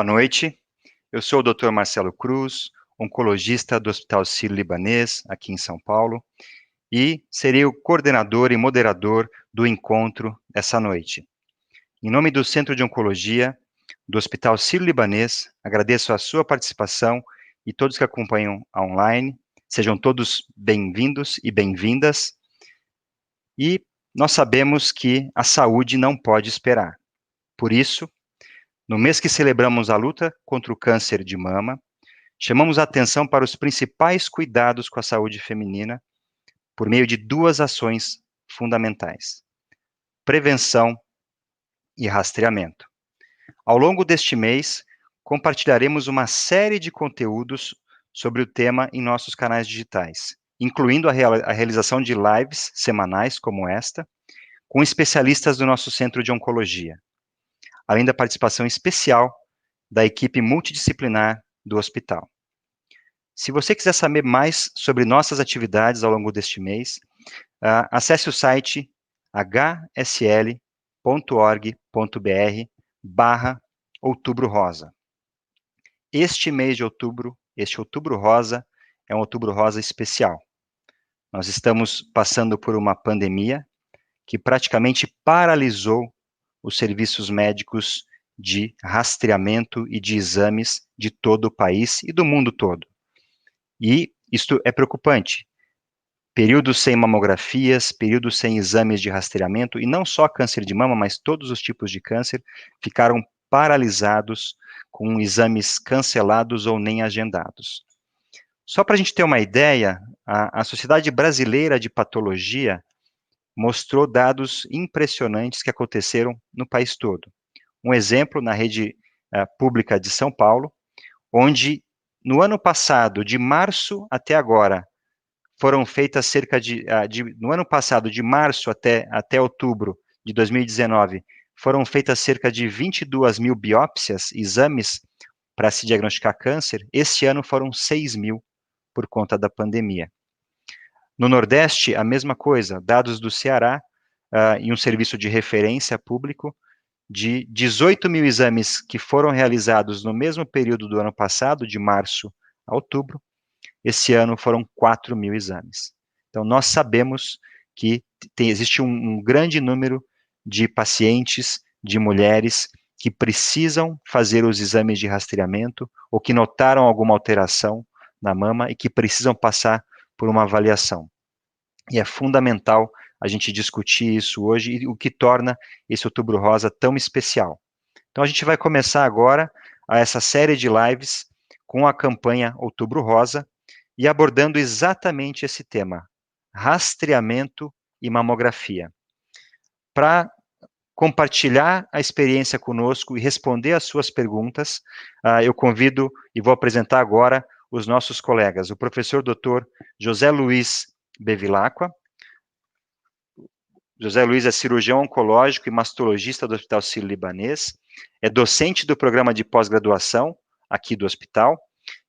boa noite. Eu sou o Dr. Marcelo Cruz, oncologista do Hospital Sírio-Libanês, aqui em São Paulo, e serei o coordenador e moderador do encontro essa noite. Em nome do Centro de Oncologia do Hospital Sírio-Libanês, agradeço a sua participação e todos que acompanham online. Sejam todos bem-vindos e bem-vindas. E nós sabemos que a saúde não pode esperar. Por isso, no mês que celebramos a luta contra o câncer de mama, chamamos a atenção para os principais cuidados com a saúde feminina por meio de duas ações fundamentais: prevenção e rastreamento. Ao longo deste mês, compartilharemos uma série de conteúdos sobre o tema em nossos canais digitais, incluindo a realização de lives semanais como esta, com especialistas do nosso Centro de Oncologia, além da participação especial da equipe multidisciplinar do hospital. Se você quiser saber mais sobre nossas atividades ao longo deste mês, acesse o site hsl.org.br/Outubro Rosa. Este mês de outubro, este Outubro Rosa, é um Outubro Rosa especial. Nós estamos passando por uma pandemia que praticamente paralisou os serviços médicos de rastreamento e de exames de todo o país e do mundo todo. E isto é preocupante. Períodos sem mamografias, períodos sem exames de rastreamento, e não só câncer de mama, mas todos os tipos de câncer, ficaram paralisados, com exames cancelados ou nem agendados. Só para a gente ter uma ideia, a Sociedade Brasileira de Patologia mostrou dados impressionantes que aconteceram no país todo. Um exemplo na rede pública de São Paulo, onde no ano passado, de março até agora, foram feitas no ano passado, de março até outubro de 2019, foram feitas cerca de 22 mil biópsias, exames, para se diagnosticar câncer. Este ano foram 6 mil, por conta da pandemia. No Nordeste, a mesma coisa, dados do Ceará, em um serviço de referência público, de 18 mil exames que foram realizados no mesmo período do ano passado, de março a outubro, esse ano foram 4 mil exames. Então, nós sabemos que existe um grande número de pacientes, de mulheres, que precisam fazer os exames de rastreamento ou que notaram alguma alteração na mama e que precisam passar por uma avaliação. E é fundamental a gente discutir isso hoje e o que torna esse Outubro Rosa tão especial. Então, a gente vai começar agora essa série de lives com a campanha Outubro Rosa e abordando exatamente esse tema: rastreamento e mamografia. Para compartilhar a experiência conosco e responder às suas perguntas, eu convido e vou apresentar agora os nossos colegas, o professor Dr. José Luiz Bevilacqua. José Luiz é cirurgião oncológico e mastologista do Hospital Sírio-Libanês, é docente do programa de pós-graduação aqui do hospital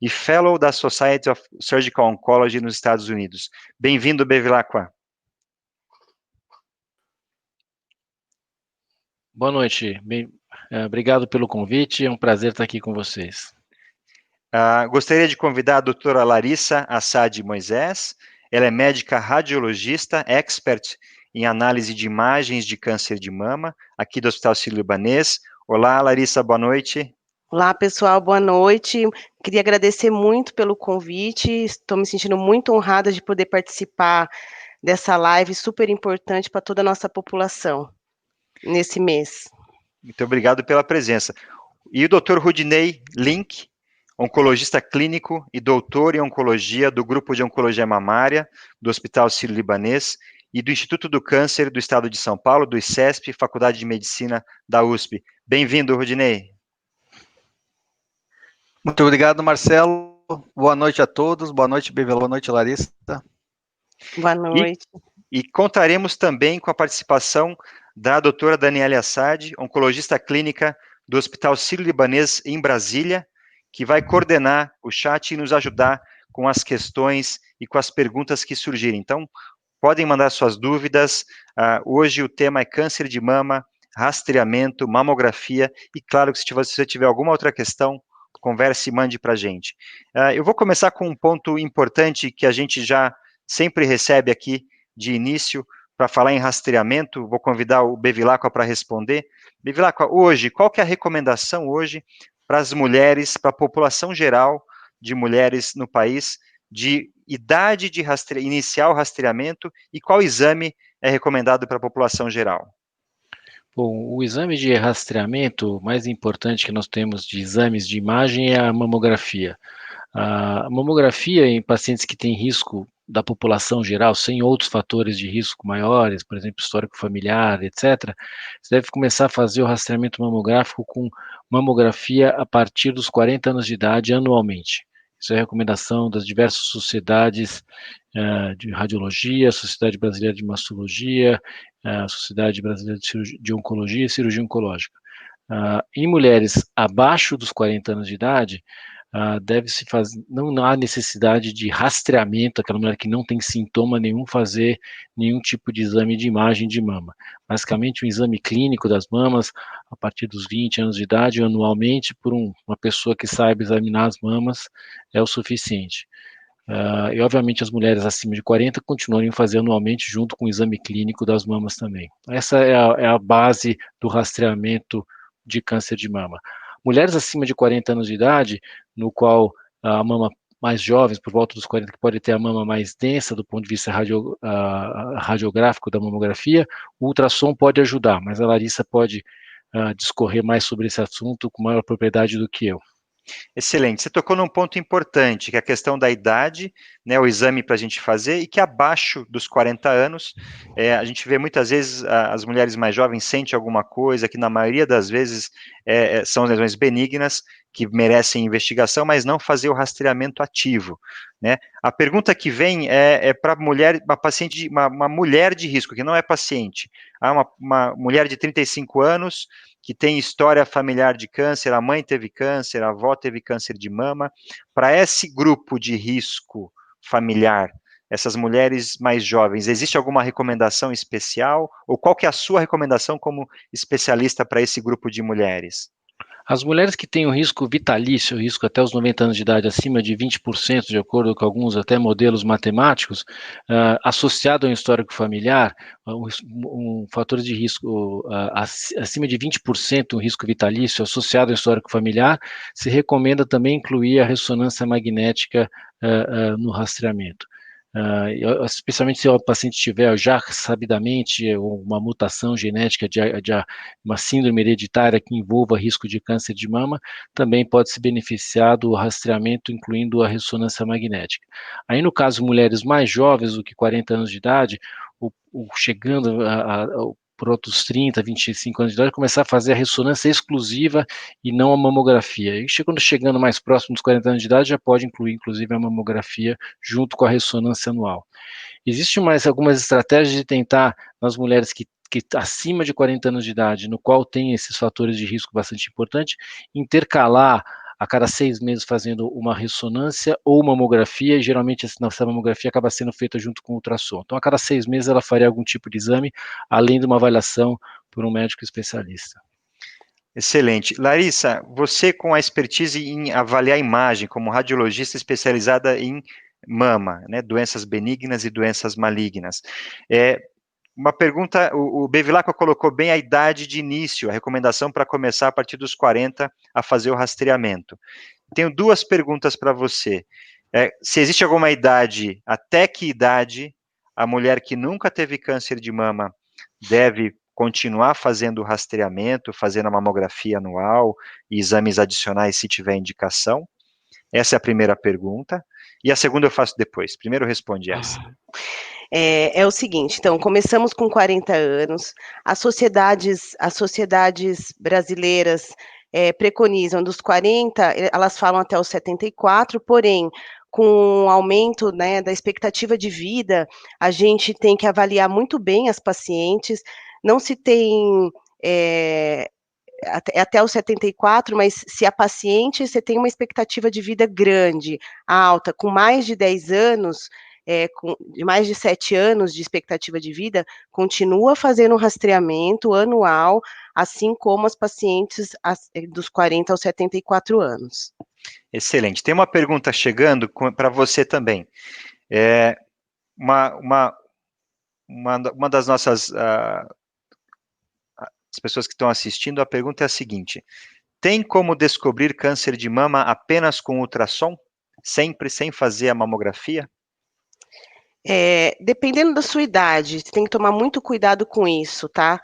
e fellow da Society of Surgical Oncology nos Estados Unidos. Bem-vindo, Bevilacqua. Boa noite, obrigado pelo convite, é um prazer estar aqui com vocês. Gostaria de convidar a doutora Larissa Assad Moisés. Ela é médica radiologista, expert em análise de imagens de câncer de mama, aqui do Hospital Sírio-Libanês. Olá, Larissa, boa noite. Olá, pessoal, boa noite. Queria agradecer muito pelo convite, estou me sentindo muito honrada de poder participar dessa live super importante para toda a nossa população nesse mês. Muito obrigado pela presença. E o Dr. Rudinei Link, oncologista clínico e doutor em oncologia do Grupo de Oncologia Mamária do Hospital Sírio-Libanês e do Instituto do Câncer do Estado de São Paulo, do ICESP, Faculdade de Medicina da USP. Bem-vindo, Rudinei. Muito obrigado, Marcelo. Boa noite a todos. Boa noite, Bebel. Boa noite, Larissa. Boa noite. E contaremos também com a participação da doutora Daniela Assad, oncologista clínica do Hospital Sírio-Libanês em Brasília, que vai coordenar o chat e nos ajudar com as questões e com as perguntas que surgirem. Então, podem mandar suas dúvidas. Hoje o tema é câncer de mama, rastreamento, mamografia, e claro que se você tiver alguma outra questão, converse e mande para a gente. Eu vou começar com um ponto importante que a gente já sempre recebe aqui de início, para falar em rastreamento. Vou convidar o Bevilacqua para responder. Bevilacqua, hoje, qual que é a recomendação hoje para as mulheres, para a população geral de mulheres no país, de idade de iniciar o rastreamento, e qual exame é recomendado para a população geral? Bom, o exame de rastreamento mais importante que nós temos de exames de imagem é a mamografia. A mamografia em pacientes que têm risco da população geral, sem outros fatores de risco maiores, por exemplo, histórico familiar, etc., você deve começar a fazer o rastreamento mamográfico com mamografia a partir dos 40 anos de idade anualmente. Isso é a recomendação das diversas sociedades de radiologia, Sociedade Brasileira de Mastologia, Sociedade Brasileira de Oncologia e Cirurgia Oncológica. Em mulheres abaixo dos 40 anos de idade, deve-se fazer, não há necessidade de rastreamento, aquela mulher que não tem sintoma nenhum, fazer nenhum tipo de exame de imagem de mama. Basicamente, um exame clínico das mamas, a partir dos 20 anos de idade, anualmente, por uma pessoa que saiba examinar as mamas, é o suficiente. E, obviamente, as mulheres acima de 40 continuam fazendo anualmente, junto com o exame clínico das mamas também. Essa é a base do rastreamento de câncer de mama. Mulheres acima de 40 anos de idade, no qual a mama mais jovens, por volta dos 40, que pode ter a mama mais densa do ponto de vista radiográfico da mamografia, o ultrassom pode ajudar, mas a Larissa pode discorrer mais sobre esse assunto com maior propriedade do que eu. Excelente. Você tocou num ponto importante, que é a questão da idade, né, o exame para a gente fazer, e que abaixo dos 40 anos, a gente vê muitas vezes as mulheres mais jovens sentem alguma coisa, que na maioria das vezes são lesões benignas, que merecem investigação, mas não fazer o rastreamento ativo, né? A pergunta que vem é para mulher, uma paciente, uma mulher de risco, que não é paciente, uma mulher de 35 anos, que tem história familiar de câncer, a mãe teve câncer, a avó teve câncer de mama. Para esse grupo de risco familiar, essas mulheres mais jovens, existe alguma recomendação especial? Ou qual que é a sua recomendação como especialista para esse grupo de mulheres? As mulheres que têm o risco vitalício, o risco até os 90 anos de idade, acima de 20%, de acordo com alguns até modelos matemáticos, associado ao histórico familiar, um fator de risco acima de 20%, um risco vitalício associado ao histórico familiar, se recomenda também incluir a ressonância magnética no rastreamento. Especialmente se o paciente tiver já sabidamente uma mutação genética de uma síndrome hereditária que envolva risco de câncer de mama, também pode se beneficiar do rastreamento, incluindo a ressonância magnética. Aí, no caso, mulheres mais jovens do que 40 anos de idade, chegando por outros 30, 25 anos de idade, começar a fazer a ressonância exclusiva e não a mamografia. E chegando mais próximo dos 40 anos de idade, já pode incluir, inclusive, a mamografia junto com a ressonância anual. Existem mais algumas estratégias de tentar, nas mulheres que acima de 40 anos de idade, no qual tem esses fatores de risco bastante importantes, intercalar a cada 6 meses fazendo uma ressonância ou mamografia, e geralmente essa mamografia acaba sendo feita junto com o ultrassom. Então, a cada 6 meses ela faria algum tipo de exame, além de uma avaliação por um médico especialista. Excelente. Larissa, você com a expertise em avaliar a imagem, como radiologista especializada em mama, né, doenças benignas e doenças malignas. Uma pergunta, o Bevilacqua colocou bem a idade de início, a recomendação para começar a partir dos 40 a fazer o rastreamento. Tenho duas perguntas para você. Se existe alguma idade, até que idade a mulher que nunca teve câncer de mama deve continuar fazendo o rastreamento, fazendo a mamografia anual e exames adicionais se tiver indicação? Essa é a primeira pergunta. E a segunda eu faço depois. Primeiro responde essa. É o seguinte, então, começamos com 40 anos, as sociedades brasileiras preconizam dos 40, elas falam até os 74, porém, com o aumento, né, da expectativa de vida, a gente tem que avaliar muito bem as pacientes, não se tem até os 74, mas se a paciente, você tem uma expectativa de vida grande, alta, com mais de 10 anos, de mais de 7 anos de expectativa de vida, continua fazendo um rastreamento anual, assim como as pacientes dos 40 aos 74 anos. Excelente. Tem uma pergunta chegando para você também. Uma das nossas as pessoas que estão assistindo, a pergunta é a seguinte: tem como descobrir câncer de mama apenas com ultrassom? Sempre sem fazer a mamografia? Dependendo da sua idade, você tem que tomar muito cuidado com isso, tá?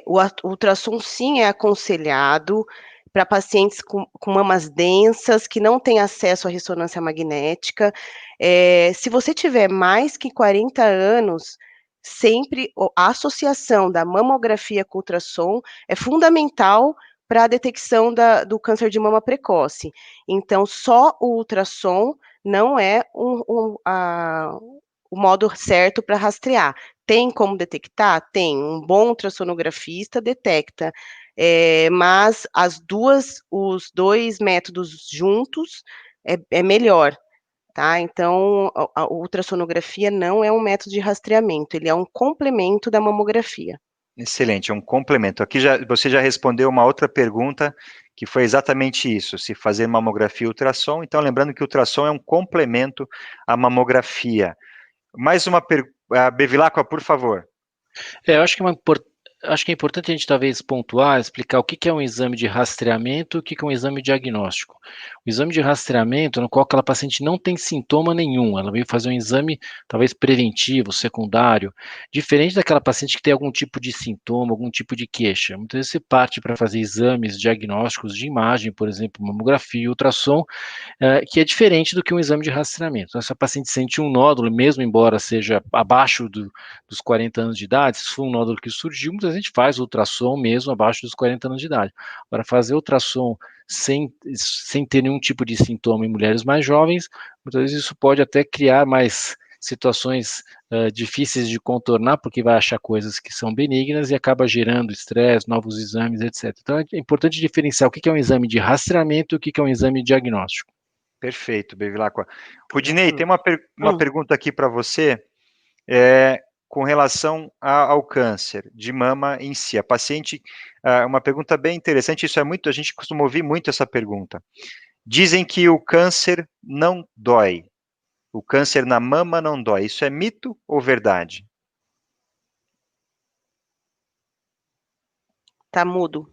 O ultrassom, sim, é aconselhado para pacientes com mamas densas, que não têm acesso à ressonância magnética. Se você tiver mais que 40 anos, sempre a associação da mamografia com ultrassom é fundamental para a detecção do câncer de mama precoce. Então, só o ultrassom não é o modo certo para rastrear. Tem como detectar? Tem. Um bom ultrassonografista detecta. Mas os dois métodos juntos é melhor, tá? Então, a ultrassonografia não é um método de rastreamento, ele é um complemento da mamografia. Excelente, é um complemento. Aqui você já respondeu uma outra pergunta, que foi exatamente isso, se fazer mamografia e ultrassom. Então, lembrando que o ultrassom é um complemento à mamografia. Mais uma pergunta, Bevilacqua, por favor. Eu acho que é importante a gente talvez pontuar, explicar o que é um exame de rastreamento e o que é um exame diagnóstico. O exame de rastreamento, no qual aquela paciente não tem sintoma nenhum, ela veio fazer um exame talvez preventivo, secundário, diferente daquela paciente que tem algum tipo de sintoma, algum tipo de queixa. Muitas vezes você parte para fazer exames diagnósticos de imagem, por exemplo, mamografia, ultrassom, que é diferente do que um exame de rastreamento. Então, se a paciente sente um nódulo, mesmo embora seja abaixo dos 40 anos de idade, se for um nódulo que surgiu, muita gente faz ultrassom mesmo abaixo dos 40 anos de idade. Agora, fazer ultrassom sem ter nenhum tipo de sintoma em mulheres mais jovens, muitas vezes isso pode até criar mais situações difíceis de contornar, porque vai achar coisas que são benignas e acaba gerando estresse, novos exames, etc. Então, é importante diferenciar o que é um exame de rastreamento e o que é um exame diagnóstico. Perfeito, Bevilacqua. Rudinei, tem uma Hum. pergunta aqui para você, com relação ao câncer de mama em si. A paciente, uma pergunta bem interessante, a gente costuma ouvir muito essa pergunta. Dizem que o câncer não dói. O câncer na mama não dói. Isso é mito ou verdade? Tá mudo.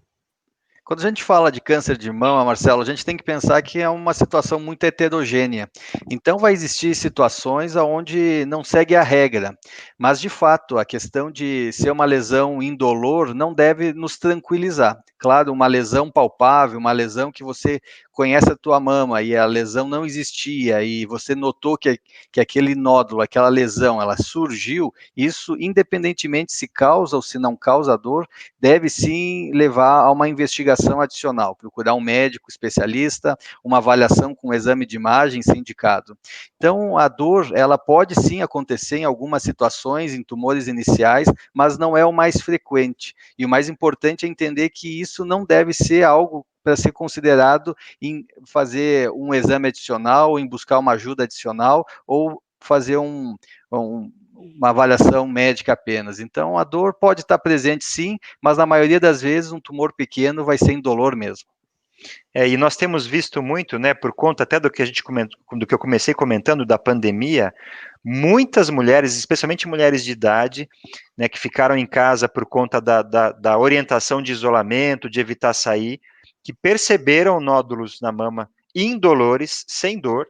Quando a gente fala de câncer de mama, Marcelo, a gente tem que pensar que é uma situação muito heterogênea. Então, vai existir situações onde não segue a regra. Mas, de fato, a questão de ser uma lesão indolor não deve nos tranquilizar. Claro, uma lesão palpável, uma lesão que você conhece a tua mama e a lesão não existia e você notou que aquele nódulo, aquela lesão, ela surgiu, isso, independentemente se causa ou se não causa dor, deve sim levar a uma investigação adicional, procurar um médico especialista, uma avaliação com um exame de imagem se indicado. Então, a dor, ela pode sim acontecer em algumas situações, em tumores iniciais, mas não é o mais frequente. E o mais importante é entender que isso não deve ser algo para ser considerado em fazer um exame adicional, em buscar uma ajuda adicional, ou fazer uma avaliação médica apenas. Então, a dor pode estar presente sim, mas na maioria das vezes um tumor pequeno vai ser indolor mesmo. E nós temos visto muito, né, por conta até do que do que eu comecei comentando da pandemia, muitas mulheres, especialmente mulheres de idade, né, que ficaram em casa por conta da orientação de isolamento, de evitar sair, que perceberam nódulos na mama indolores, sem dor,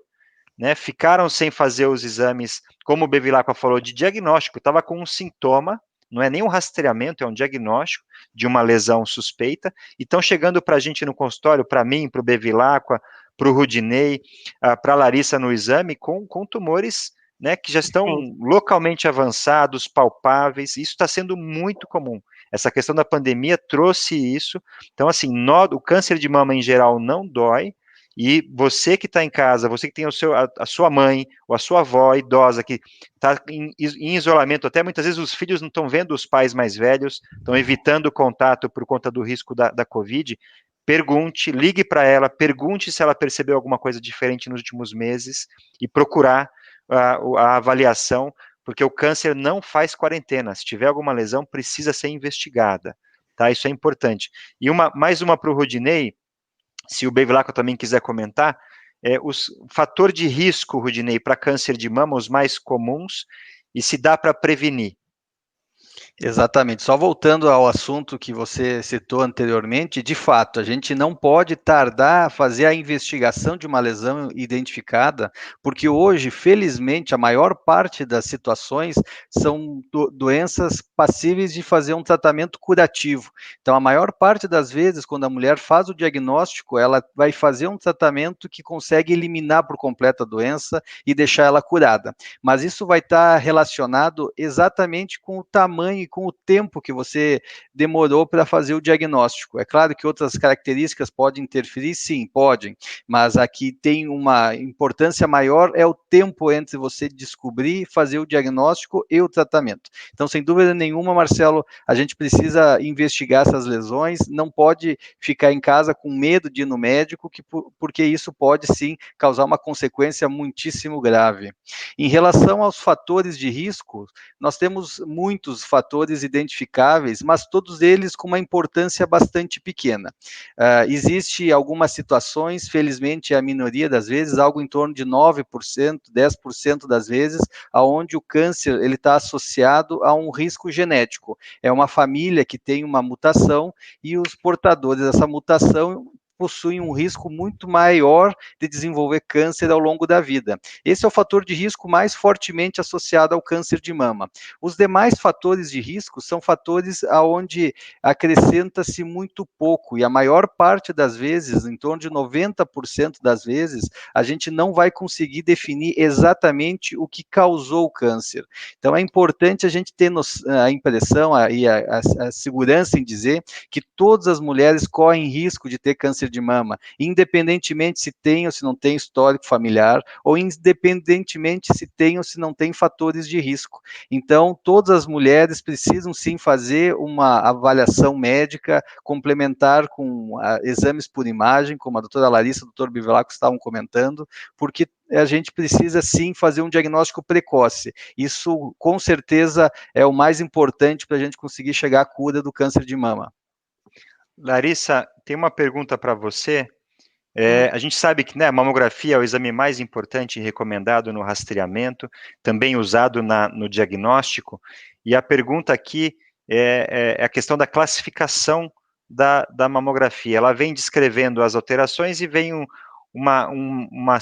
né, ficaram sem fazer os exames, como o Bevilacqua falou, de diagnóstico, estava com um sintoma, não é nem um rastreamento, é um diagnóstico de uma lesão suspeita, e estão chegando para a gente no consultório, para mim, para o Bevilacqua, para o Rudinei, para a Larissa no exame, com tumores, né, que já estão localmente avançados, palpáveis, isso está sendo muito comum. Essa questão da pandemia trouxe isso, então assim, o câncer de mama em geral não dói, e você que está em casa, você que tem a sua mãe ou a sua avó idosa que está em isolamento, até muitas vezes os filhos não estão vendo os pais mais velhos, estão evitando o contato por conta do risco da Covid, pergunte, ligue para ela, pergunte se ela percebeu alguma coisa diferente nos últimos meses e procurar a avaliação, porque o câncer não faz quarentena. Se tiver alguma lesão, precisa ser investigada, tá? Isso é importante. E mais uma para o Rudinei, se o Bevilacqua também quiser comentar, o fator de risco, Rudinei, para câncer de mama, os mais comuns, e se dá para prevenir. Exatamente. Só voltando ao assunto que você citou anteriormente, de fato, a gente não pode tardar a fazer a investigação de uma lesão identificada, porque hoje, felizmente, a maior parte das situações são doenças passíveis de fazer um tratamento curativo. Então, a maior parte das vezes, quando a mulher faz o diagnóstico, ela vai fazer um tratamento que consegue eliminar por completo a doença e deixar ela curada. Mas isso vai estar relacionado exatamente com o tamanho e com o tempo que você demorou para fazer o diagnóstico. É claro que outras características podem interferir, sim, podem, mas aqui tem uma importância maior, é o tempo entre você descobrir, fazer o diagnóstico e o tratamento. Então, sem dúvida nenhuma, Marcelo, a gente precisa investigar essas lesões, não pode ficar em casa com medo de ir no médico, porque isso pode, sim, causar uma consequência muitíssimo grave. Em relação aos fatores de risco, nós temos muitos fatores identificáveis, mas todos eles com uma importância bastante pequena. Existe algumas situações, felizmente a minoria das vezes, algo em torno de 9%, 10% das vezes, aonde o câncer ele está associado a um risco genético. É uma família que tem uma mutação e os portadores dessa mutação possuem um risco muito maior de desenvolver câncer ao longo da vida. Esse é o fator de risco mais fortemente associado ao câncer de mama. Os demais fatores de risco são fatores aonde acrescenta-se muito pouco, e a maior parte das vezes, em torno de 90% das vezes, a gente não vai conseguir definir exatamente o que causou o câncer. Então é importante a gente ter a impressão e a segurança em dizer que todas as mulheres correm risco de ter câncer de mama, independentemente se tem ou se não tem histórico familiar, ou independentemente se tem ou se não tem fatores de risco. Então, todas as mulheres precisam sim fazer uma avaliação médica complementar com exames por imagem, como a doutora Larissa e o doutor Bevilacqua estavam comentando, porque a gente precisa sim fazer um diagnóstico precoce. Isso, com certeza, é o mais importante para a gente conseguir chegar à cura do câncer de mama. Larissa, tem uma pergunta para você. A gente sabe que, né, a mamografia é o exame mais importante e recomendado no rastreamento, também usado no diagnóstico, e a pergunta aqui é a questão da classificação da mamografia. Ela vem descrevendo as alterações e vem uma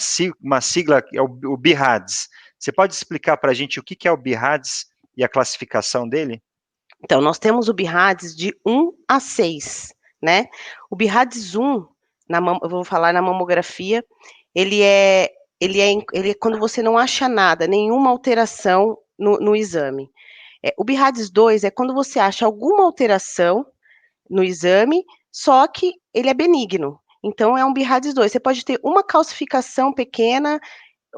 sigla, é o BIRADS. Você pode explicar para a gente o que é o BIRADS e a classificação dele? Então, nós temos o BIRADS de 1 a 6, né? O BIRADS 1, eu vou falar na mamografia, ele é quando você não acha nada, nenhuma alteração no exame. O BIRADS 2 é quando você acha alguma alteração no exame, só que ele é benigno. Então, é um BIRADS 2. Você pode ter uma calcificação pequena,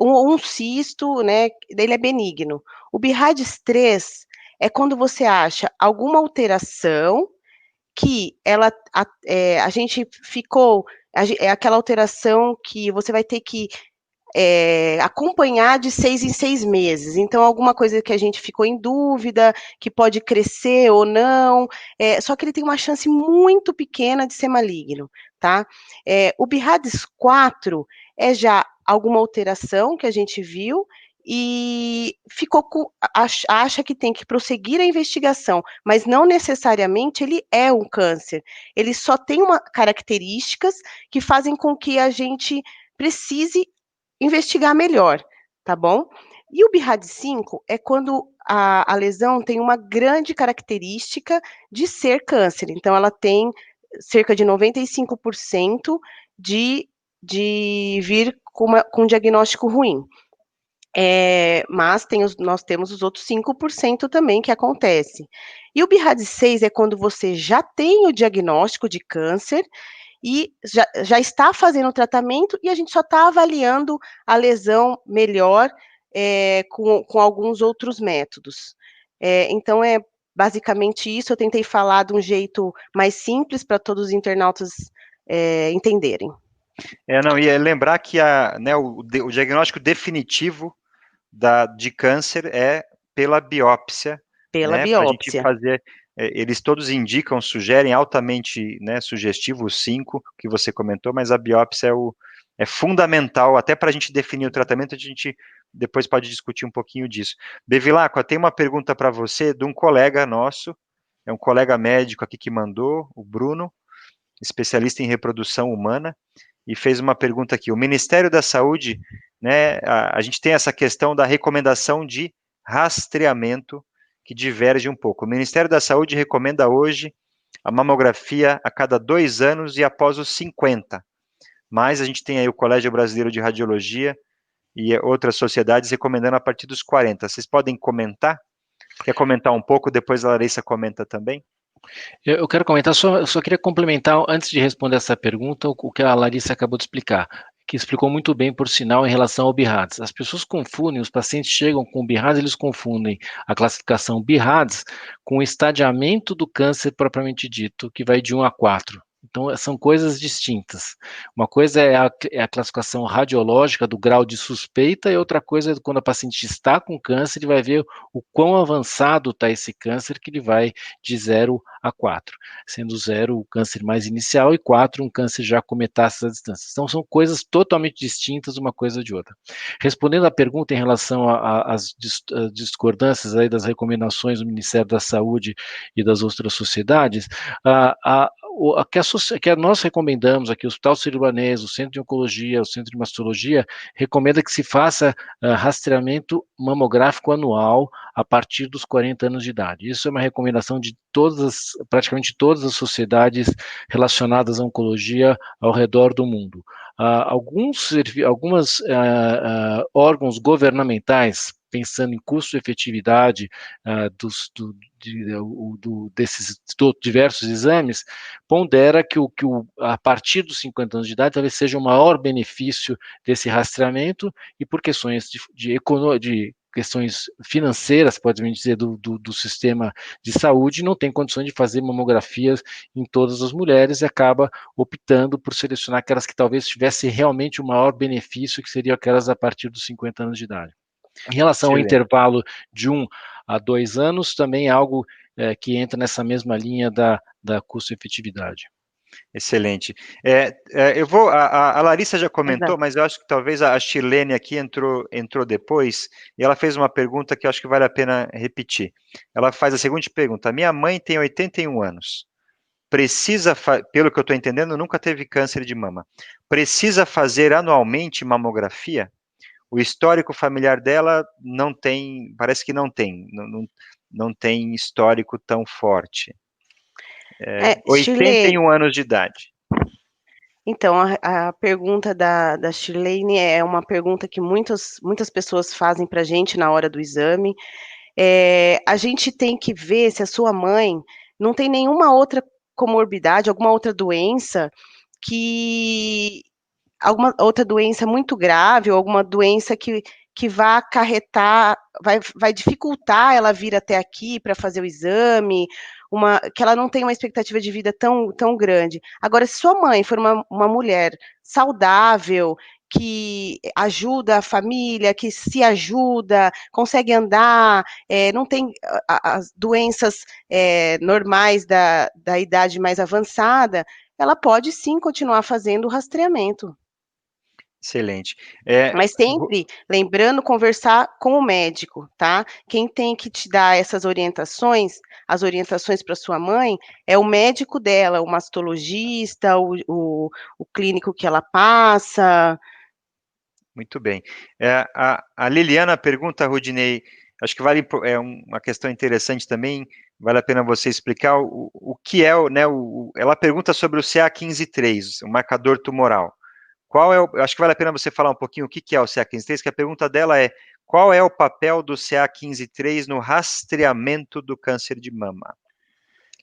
um cisto, né? Ele é benigno. O BIRADS 3 é quando você acha alguma alteração que a gente ficou. É aquela alteração que você vai ter que acompanhar de 6 em 6 meses. Então, alguma coisa que a gente ficou em dúvida, que pode crescer ou não, só que ele tem uma chance muito pequena de ser maligno, tá? O BIRADS 4 é já alguma alteração que a gente viu e acha que tem que prosseguir a investigação, mas não necessariamente ele é um câncer. Ele só tem características que fazem com que a gente precise investigar melhor, tá bom? E o BIRADS 5 é quando a lesão tem uma grande característica de ser câncer. Então, ela tem cerca de 95% de vir com um diagnóstico ruim. Mas nós temos os outros 5% também que acontece. E o BIRADS 6 é quando você já tem o diagnóstico de câncer e já está fazendo o tratamento e a gente só está avaliando a lesão melhor com alguns outros métodos. Então, é basicamente isso. Eu tentei falar de um jeito mais simples para todos os internautas entenderem. Não, e lembrar que né, o diagnóstico definitivo de câncer é pela biópsia, Pela né, para a gente biópsia. fazer, eles todos indicam, sugerem, altamente, né, sugestivo, os 5 que você comentou, mas a biópsia é fundamental, até para a gente definir o tratamento, a gente depois pode discutir um pouquinho disso. Bevilacqua, tem uma pergunta para você de um colega nosso, é um colega médico aqui que mandou, o Bruno, especialista em reprodução humana, e fez uma pergunta aqui. O Ministério da Saúde, né, a gente tem essa questão da recomendação de rastreamento, que diverge um pouco. O Ministério da Saúde recomenda hoje a mamografia a cada 2 anos e após os 50. Mas a gente tem aí o Colégio Brasileiro de Radiologia e outras sociedades recomendando a partir dos 40. Vocês podem comentar? Quer comentar um pouco? Depois a Larissa comenta também. Eu quero comentar, eu só queria complementar, antes de responder essa pergunta, o que a Larissa acabou de explicar, que explicou muito bem, por sinal, em relação ao BIRADS. As pessoas confundem, os pacientes chegam com o BIRADS, eles confundem a classificação BIRADS com o estadiamento do câncer propriamente dito, que vai de 1 a 4. Então, são coisas distintas. Uma coisa é a classificação radiológica do grau de suspeita, e outra coisa é quando a paciente está com câncer, ele vai ver o quão avançado está esse câncer, que ele vai de 0 a 4, sendo 0 o câncer mais inicial e 4 um câncer já com metástase à distância. Então, são coisas totalmente distintas uma coisa de outra. Respondendo à pergunta em relação às discordâncias aí das recomendações do Ministério da Saúde e das outras sociedades, que nós recomendamos aqui, o Hospital Sírio-Libanês, o Centro de Oncologia, o Centro de Mastologia, recomenda que se faça rastreamento mamográfico anual a partir dos 40 anos de idade. Isso é uma recomendação de praticamente todas as sociedades relacionadas à oncologia ao redor do mundo. Alguns órgãos governamentais, pensando em custo-efetividade desses diversos exames, pondera que a partir dos 50 anos de idade talvez seja o maior benefício desse rastreamento, e por questões de questões financeiras, pode-se dizer, do sistema de saúde, não tem condições de fazer mamografias em todas as mulheres e acaba optando por selecionar aquelas que talvez tivessem realmente o maior benefício, que seriam aquelas a partir dos 50 anos de idade. Em relação ao intervalo de 1 a 2 anos, também é algo que entra nessa mesma linha da custo-efetividade. Excelente. A Larissa já comentou, exato, mas eu acho que talvez a Shirlene aqui entrou depois, e ela fez uma pergunta que eu acho que vale a pena repetir. Ela faz a seguinte pergunta: minha mãe tem 81 anos, pelo que eu estou entendendo, nunca teve câncer de mama. Precisa fazer anualmente mamografia? O histórico familiar dela não tem, parece que não tem histórico tão forte. 81 anos de idade. Então, a pergunta da Shirlene é uma pergunta que muitas pessoas fazem para a gente na hora do exame. A gente tem que ver se a sua mãe não tem nenhuma outra comorbidade, alguma outra doença alguma outra doença muito grave, ou alguma doença que vai acarretar, vai dificultar ela vir até aqui para fazer o exame, que ela não tem uma expectativa de vida tão grande. Agora, se sua mãe for uma mulher saudável, que ajuda a família, que se ajuda, consegue andar, não tem as doenças normais da idade mais avançada, ela pode sim continuar fazendo o rastreamento. Excelente. Mas sempre, lembrando, conversar com o médico, tá? Quem tem que te dar essas orientações, as orientações para sua mãe, é o médico dela, o mastologista, o clínico que ela passa. Muito bem. A Liliana pergunta, Rudinei, acho que uma questão interessante também, vale a pena você explicar o que é, né, ela pergunta sobre o CA15-3, o marcador tumoral. Acho que vale a pena você falar um pouquinho o que é o CA15-3, que a pergunta dela é: qual é o papel do CA15-3 no rastreamento do câncer de mama?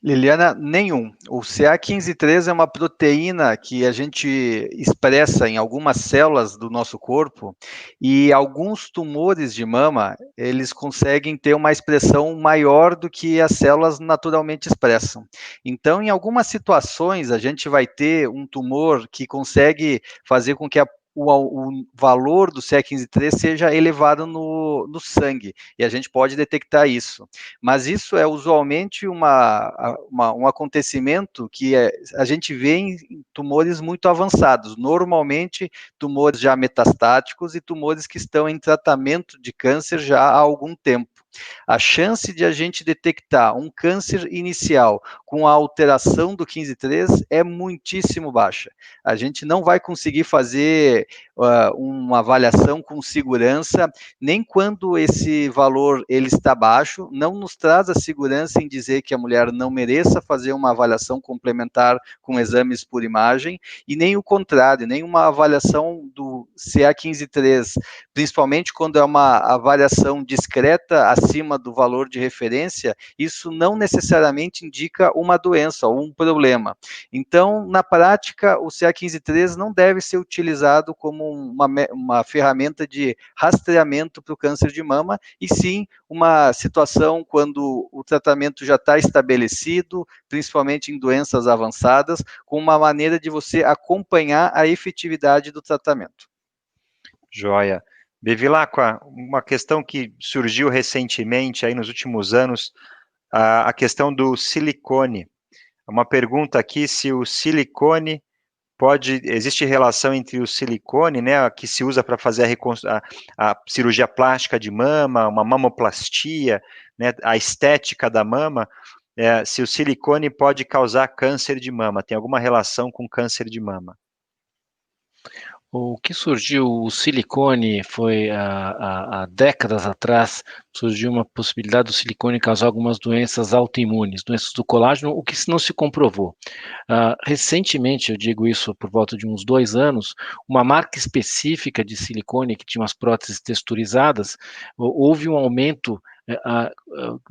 Liliana, nenhum. O CA15-3 é uma proteína que a gente expressa em algumas células do nosso corpo, e alguns tumores de mama, eles conseguem ter uma expressão maior do que as células naturalmente expressam. Então, em algumas situações, a gente vai ter um tumor que consegue fazer com que o valor do CA15-3 seja elevado no sangue, e a gente pode detectar isso. Mas isso é usualmente um acontecimento que a gente vê em tumores muito avançados, normalmente tumores já metastáticos e tumores que estão em tratamento de câncer já há algum tempo. A chance de a gente detectar um câncer inicial com a alteração do 15-3 é muitíssimo baixa. A gente não vai conseguir fazer uma avaliação com segurança, nem quando esse valor ele está baixo, não nos traz a segurança em dizer que a mulher não mereça fazer uma avaliação complementar com exames por imagem, e nem o contrário, nem uma avaliação do CA15-3, principalmente quando é uma avaliação discreta acima do valor de referência, isso não necessariamente indica uma doença ou um problema. Então, na prática, o CA15-3 não deve ser utilizado como uma ferramenta de rastreamento para o câncer de mama, e sim uma situação quando o tratamento já está estabelecido, principalmente em doenças avançadas, com uma maneira de você acompanhar a efetividade do tratamento. Joia. Bevilacqua, uma questão que surgiu recentemente, aí nos últimos anos, a questão do silicone. Uma pergunta aqui se o silicone existe relação entre o silicone, né, que se usa para fazer a cirurgia plástica de mama, uma mamoplastia, né, a estética da mama, se o silicone pode causar câncer de mama, tem alguma relação com câncer de mama? O que surgiu, o silicone, foi há décadas atrás, surgiu uma possibilidade do silicone causar algumas doenças autoimunes, doenças do colágeno, o que não se comprovou. Recentemente, eu digo isso por volta de uns 2 anos, uma marca específica de silicone, que tinha umas próteses texturizadas, houve um aumento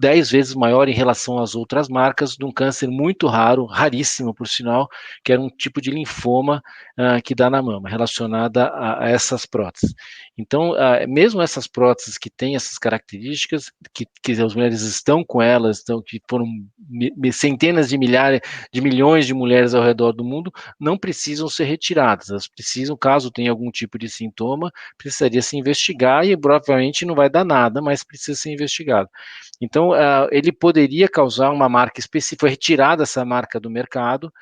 10 vezes maior em relação às outras marcas, de um câncer muito raro, raríssimo por sinal, que era um tipo de linfoma que dá na mama, relacionada a essas próteses. Então, mesmo essas próteses que têm essas características, que as mulheres estão com elas, que foram centenas de milhões de mulheres ao redor do mundo, não precisam ser retiradas. Elas precisam, caso tenha algum tipo de sintoma, precisaria se investigar, e provavelmente não vai dar nada, mas precisa ser investigado. Então, ele poderia causar uma marca específica, foi retirada essa marca do mercado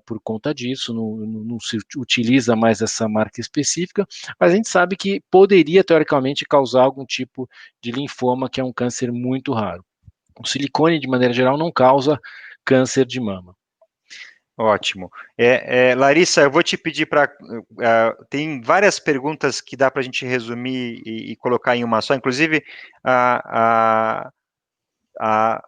por conta disso, não se utiliza mais essa marca específica, mas a gente sabe que poderia, teoricamente, causar algum tipo de linfoma, que é um câncer muito raro. O silicone, de maneira geral, não causa câncer de mama. Ótimo. Larissa, eu vou te pedir para... tem várias perguntas que dá para a gente resumir e colocar em uma só, inclusive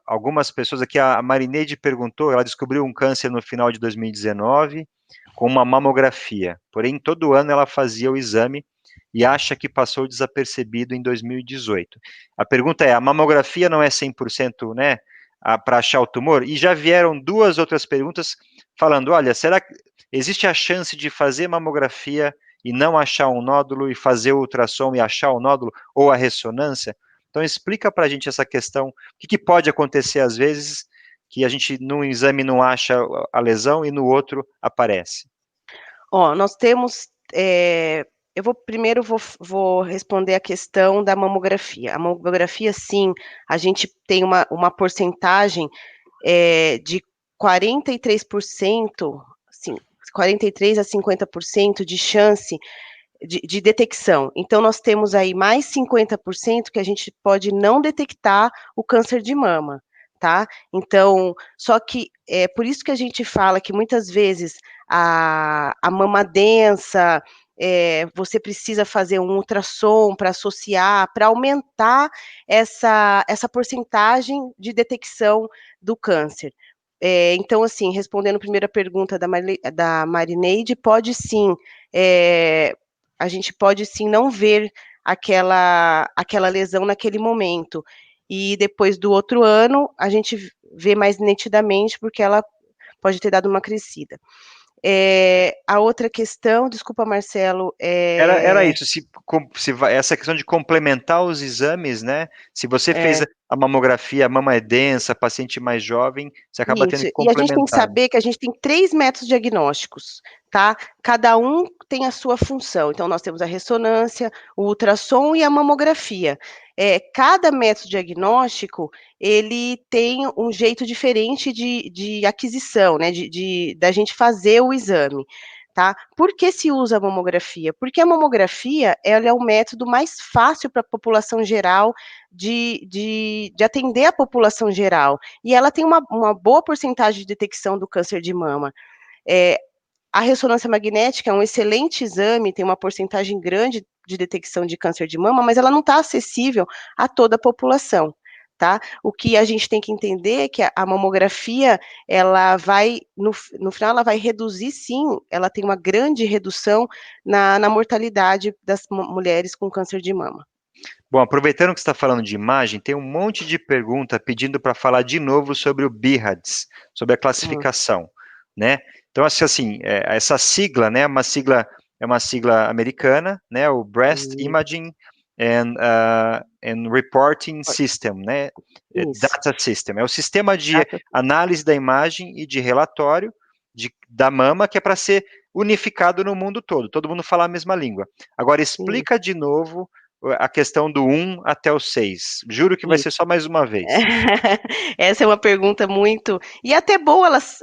algumas pessoas aqui, a Marineide perguntou, ela descobriu um câncer no final de 2019 com uma mamografia, porém todo ano ela fazia o exame e acha que passou desapercebido em 2018. A pergunta é, a mamografia não é 100%, né, para achar o tumor? E já vieram 2 outras perguntas falando, olha, será que existe a chance de fazer mamografia e não achar um nódulo, e fazer o ultrassom e achar o nódulo, ou a ressonância? Então explica para a gente essa questão, o que pode acontecer às vezes, que a gente num exame não acha a lesão e no outro aparece. Nós temos, primeiro vou responder a questão da mamografia. A mamografia, sim, a gente tem uma porcentagem de 43%, sim, 43 a 50% de chance de detecção. Então, nós temos aí mais 50% que a gente pode não detectar o câncer de mama, tá? Então, só que é por isso que a gente fala que muitas vezes a mama densa, você precisa fazer um ultrassom para associar, para aumentar essa porcentagem de detecção do câncer. Então, assim, respondendo a primeira pergunta da Marineide, pode sim, a gente pode sim não ver aquela lesão naquele momento. E depois do outro ano, a gente vê mais nitidamente, porque ela pode ter dado uma crescida. A outra questão, desculpa, Marcelo, Era isso, essa questão de complementar os exames, né? Se você fez a mamografia, a mama é densa, paciente mais jovem, você acaba tendo isso. que E a gente tem que complementar. saber que a gente tem 3 métodos diagnósticos, tá? Cada um tem a sua função. Então, nós temos a ressonância, o ultrassom e a mamografia. Cada método diagnóstico, ele tem um jeito diferente de aquisição, né? Da gente fazer o exame. Tá? Por que se usa a mamografia? Porque a mamografia, ela é o método mais fácil para a população geral de atender a população geral. E ela tem uma boa porcentagem de detecção do câncer de mama. A ressonância magnética é um excelente exame, tem uma porcentagem grande de detecção de câncer de mama, mas ela não está acessível a toda a população. Tá? O que a gente tem que entender é que a mamografia, ela vai, no final, ela vai reduzir, sim, ela tem uma grande redução na mortalidade das mulheres com câncer de mama. Bom, aproveitando que você está falando de imagem, tem um monte de pergunta pedindo para falar de novo sobre o BIRADS, sobre a classificação, né? Então, assim, essa sigla, né, é uma sigla americana, né, o Breast Imaging and Reporting System, né, Data System, é o sistema de análise da imagem e de relatório da mama, que é para ser unificado no mundo todo mundo fala a mesma língua. Agora, explica de novo a questão do 1 até o 6. Juro que vai ser só mais uma vez. Essa é uma pergunta muito... E até boa as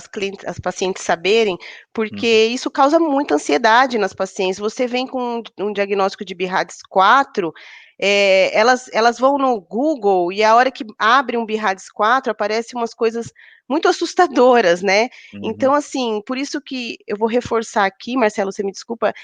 clientes, as pacientes saberem, porque isso causa muita ansiedade nas pacientes. Você vem com um diagnóstico de BIRADS 4, elas vão no Google e a hora que abre um BIRADS 4, aparecem umas coisas muito assustadoras, né? Então, assim, por isso que eu vou reforçar aqui, Marcelo, você me desculpa,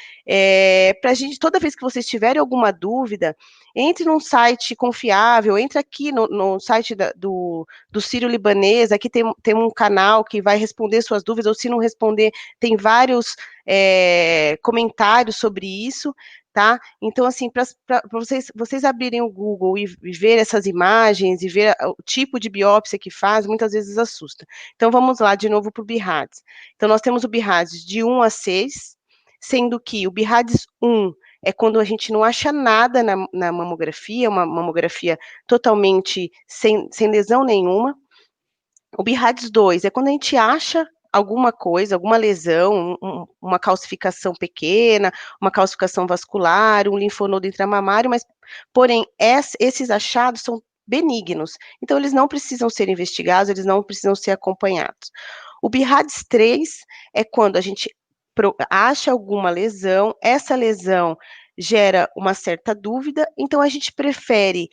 para a gente, toda vez que vocês tiverem alguma dúvida, entre num site confiável, entre aqui no site do Sírio-Libanês, aqui tem um canal que vai responder suas dúvidas, ou se não responder, tem vários comentários sobre isso, tá? Então, assim, para vocês abrirem o Google e ver essas imagens, e ver o tipo de biópsia que faz, muitas vezes assusta. Então, vamos lá de novo para o BIRADS. Então, nós temos o BIRADS de 1 a 6, sendo que o BIRADS 1 é quando a gente não acha nada na mamografia, uma mamografia totalmente sem lesão nenhuma. O BIRADS 2 é quando a gente acha alguma coisa, alguma lesão, uma calcificação pequena, uma calcificação vascular, um linfonodo intramamário, mas, porém, esses achados são benignos, então eles não precisam ser investigados, eles não precisam ser acompanhados. O BIRADS 3 é quando a gente acha alguma lesão, essa lesão gera uma certa dúvida, então a gente prefere,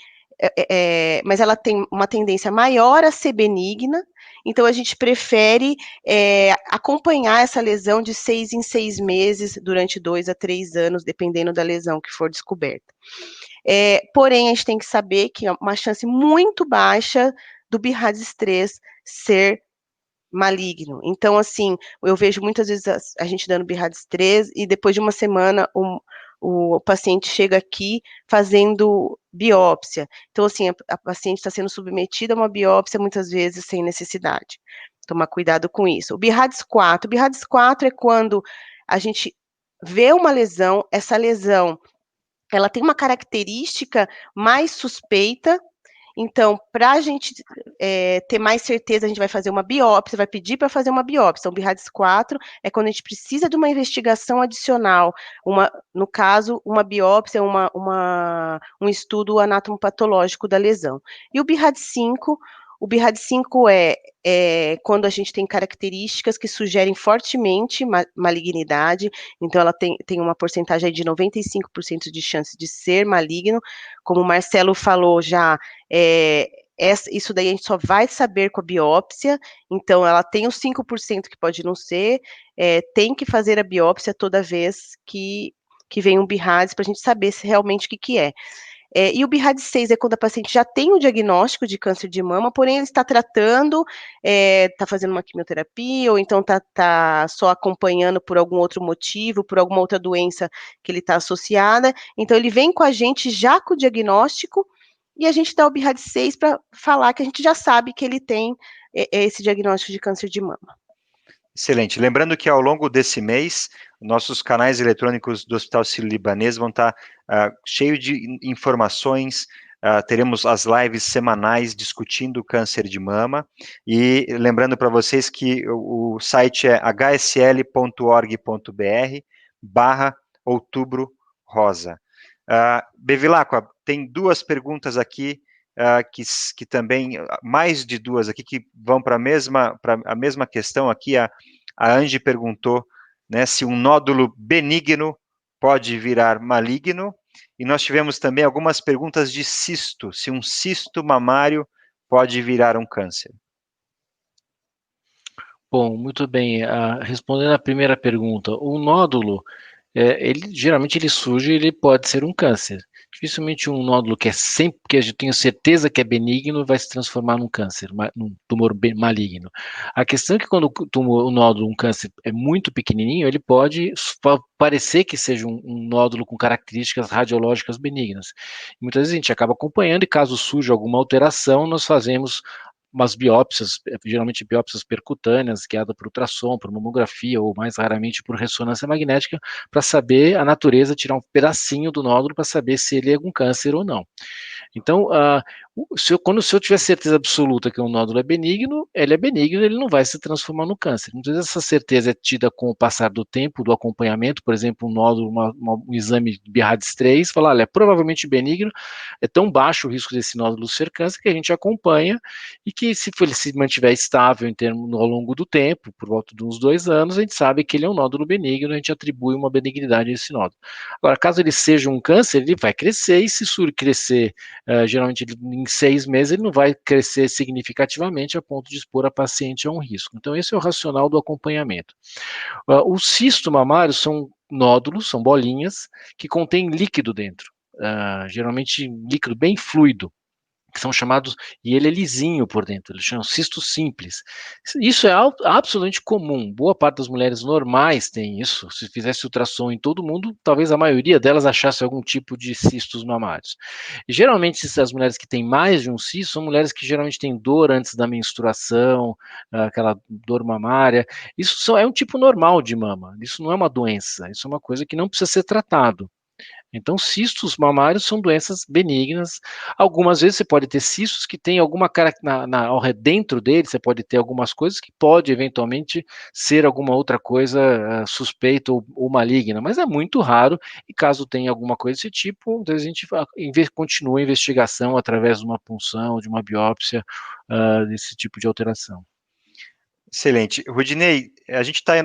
mas ela tem uma tendência maior a ser benigna, então a gente prefere acompanhar essa lesão de 6 em 6 meses, durante 2 a 3 anos, dependendo da lesão que for descoberta. Porém, a gente tem que saber que é uma chance muito baixa do BIRADS 3 ser maligno. Então, assim, eu vejo muitas vezes a gente dando BIRADS 3 e depois de uma semana o paciente chega aqui fazendo biópsia. Então, assim, a paciente está sendo submetida a uma biópsia muitas vezes sem necessidade. Tomar cuidado com isso. O BIRADS 4. O BIRADS 4 é quando a gente vê uma lesão, essa lesão, ela tem uma característica mais suspeita. Então, para a gente ter mais certeza, a gente vai fazer uma biópsia, vai pedir para fazer uma biópsia. Então, o BIRADS 4 é quando a gente precisa de uma investigação adicional, no caso, uma biópsia, um estudo anatomopatológico da lesão. E o BIRADS 5, é quando a gente tem características que sugerem fortemente malignidade, então ela tem uma porcentagem de 95% de chance de ser maligno, como o Marcelo falou já, isso daí a gente só vai saber com a biópsia, então ela tem os 5% que pode não ser, tem que fazer a biópsia toda vez que vem um BIRADS para a gente saber se realmente o que é. E o BIRADS 6 é quando a paciente já tem o diagnóstico de câncer de mama, porém ele está tratando, está fazendo uma quimioterapia, ou então está só acompanhando por algum outro motivo, por alguma outra doença que ele está associada. Então ele vem com a gente já com o diagnóstico, e a gente dá o BIRADS 6 para falar que a gente já sabe que ele tem esse diagnóstico de câncer de mama. Excelente. Lembrando que ao longo desse mês, nossos canais eletrônicos do Hospital Sírio-Libanês vão estar cheios de informações, teremos as lives semanais discutindo o câncer de mama, e lembrando para vocês que o site é hsl.org.br/outubro rosa. Bevilacqua, tem duas perguntas aqui, que também, mais de duas aqui, que vão para a mesma questão aqui. A Angie perguntou, né, se um nódulo benigno pode virar maligno, e nós tivemos também algumas perguntas de cisto, se um cisto mamário pode virar um câncer. Bom, muito bem. Respondendo à primeira pergunta, o nódulo, geralmente ele surge, ele pode ser um câncer. Dificilmente um nódulo que é sempre, que eu tenho certeza que é benigno, vai se transformar num câncer, num tumor maligno. A questão é que quando o nódulo, um câncer, é muito pequenininho, ele pode parecer que seja um nódulo com características radiológicas benignas. Muitas vezes a gente acaba acompanhando e caso surja alguma alteração, nós fazemos umas biópsias, geralmente biópsias percutâneas, guiadas por ultrassom, por mamografia ou mais raramente por ressonância magnética, para saber a natureza, tirar um pedacinho do nódulo para saber se ele é um câncer ou não. Então, quando eu tiver certeza absoluta que um nódulo é benigno, ele não vai se transformar no câncer. Muitas vezes essa certeza é tida com o passar do tempo, do acompanhamento, por exemplo, um nódulo, um exame de BIRADS-3, fala, olha, é provavelmente benigno, é tão baixo o risco desse nódulo ser câncer que a gente acompanha e que se ele se mantiver estável ao longo do tempo, por volta de uns 2 anos, a gente sabe que ele é um nódulo benigno, a gente atribui uma benignidade a esse nódulo. Agora, caso ele seja um câncer, ele vai crescer e se crescer geralmente em 6 meses ele não vai crescer significativamente a ponto de expor a paciente a um risco. Então esse é o racional do acompanhamento. O cisto mamário são nódulos, são bolinhas que contêm líquido dentro, geralmente líquido bem fluido, que são chamados, e ele é lisinho por dentro, eles chamam cisto simples. Isso é absolutamente comum, boa parte das mulheres normais tem isso, se fizesse ultrassom em todo mundo, talvez a maioria delas achasse algum tipo de cistos mamários. E geralmente as mulheres que têm mais de um cisto são mulheres que geralmente têm dor antes da menstruação, aquela dor mamária, isso é um tipo normal de mama, isso não é uma doença, isso é uma coisa que não precisa ser tratado. Então, cistos mamários são doenças benignas. Algumas vezes você pode ter cistos que têm alguma dentro dele, você pode ter algumas coisas que pode eventualmente ser alguma outra coisa suspeita ou maligna, mas é muito raro. E caso tenha alguma coisa desse tipo, a gente continua a investigação através de uma punção, de uma biópsia, desse tipo de alteração. Excelente. Rudinei, a gente tá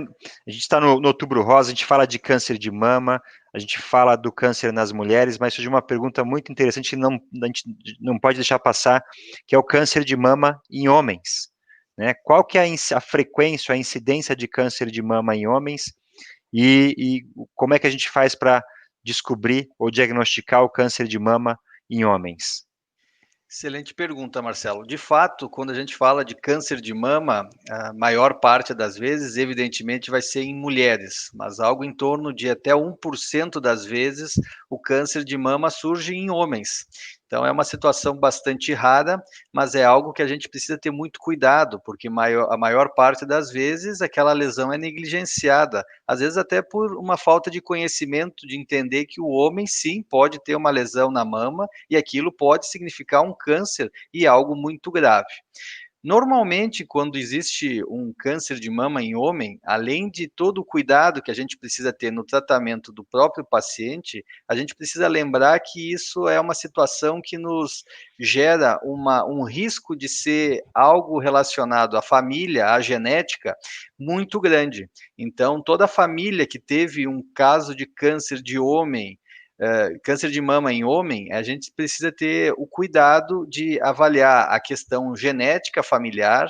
no Outubro Rosa, a gente fala de câncer de mama, a gente fala do câncer nas mulheres, mas surgiu uma pergunta muito interessante que a gente não pode deixar passar, que é o câncer de mama em homens, né? Qual que é a frequência, a incidência de câncer de mama em homens, e como é que a gente faz para descobrir ou diagnosticar o câncer de mama em homens? Excelente pergunta, Marcelo. De fato, quando a gente fala de câncer de mama, a maior parte das vezes, evidentemente, vai ser em mulheres, mas algo em torno de até 1% das vezes o câncer de mama surge em homens. Então, é uma situação bastante rara, mas é algo que a gente precisa ter muito cuidado, porque a maior parte das vezes aquela lesão é negligenciada, às vezes até por uma falta de conhecimento, de entender que o homem sim pode ter uma lesão na mama e aquilo pode significar um câncer e algo muito grave. Normalmente, quando existe um câncer de mama em homem, além de todo o cuidado que a gente precisa ter no tratamento do próprio paciente, a gente precisa lembrar que isso é uma situação que nos gera um risco de ser algo relacionado à família, à genética, muito grande. Então, toda família que teve um caso de câncer de homem, câncer de mama em homem, a gente precisa ter o cuidado de avaliar a questão genética familiar,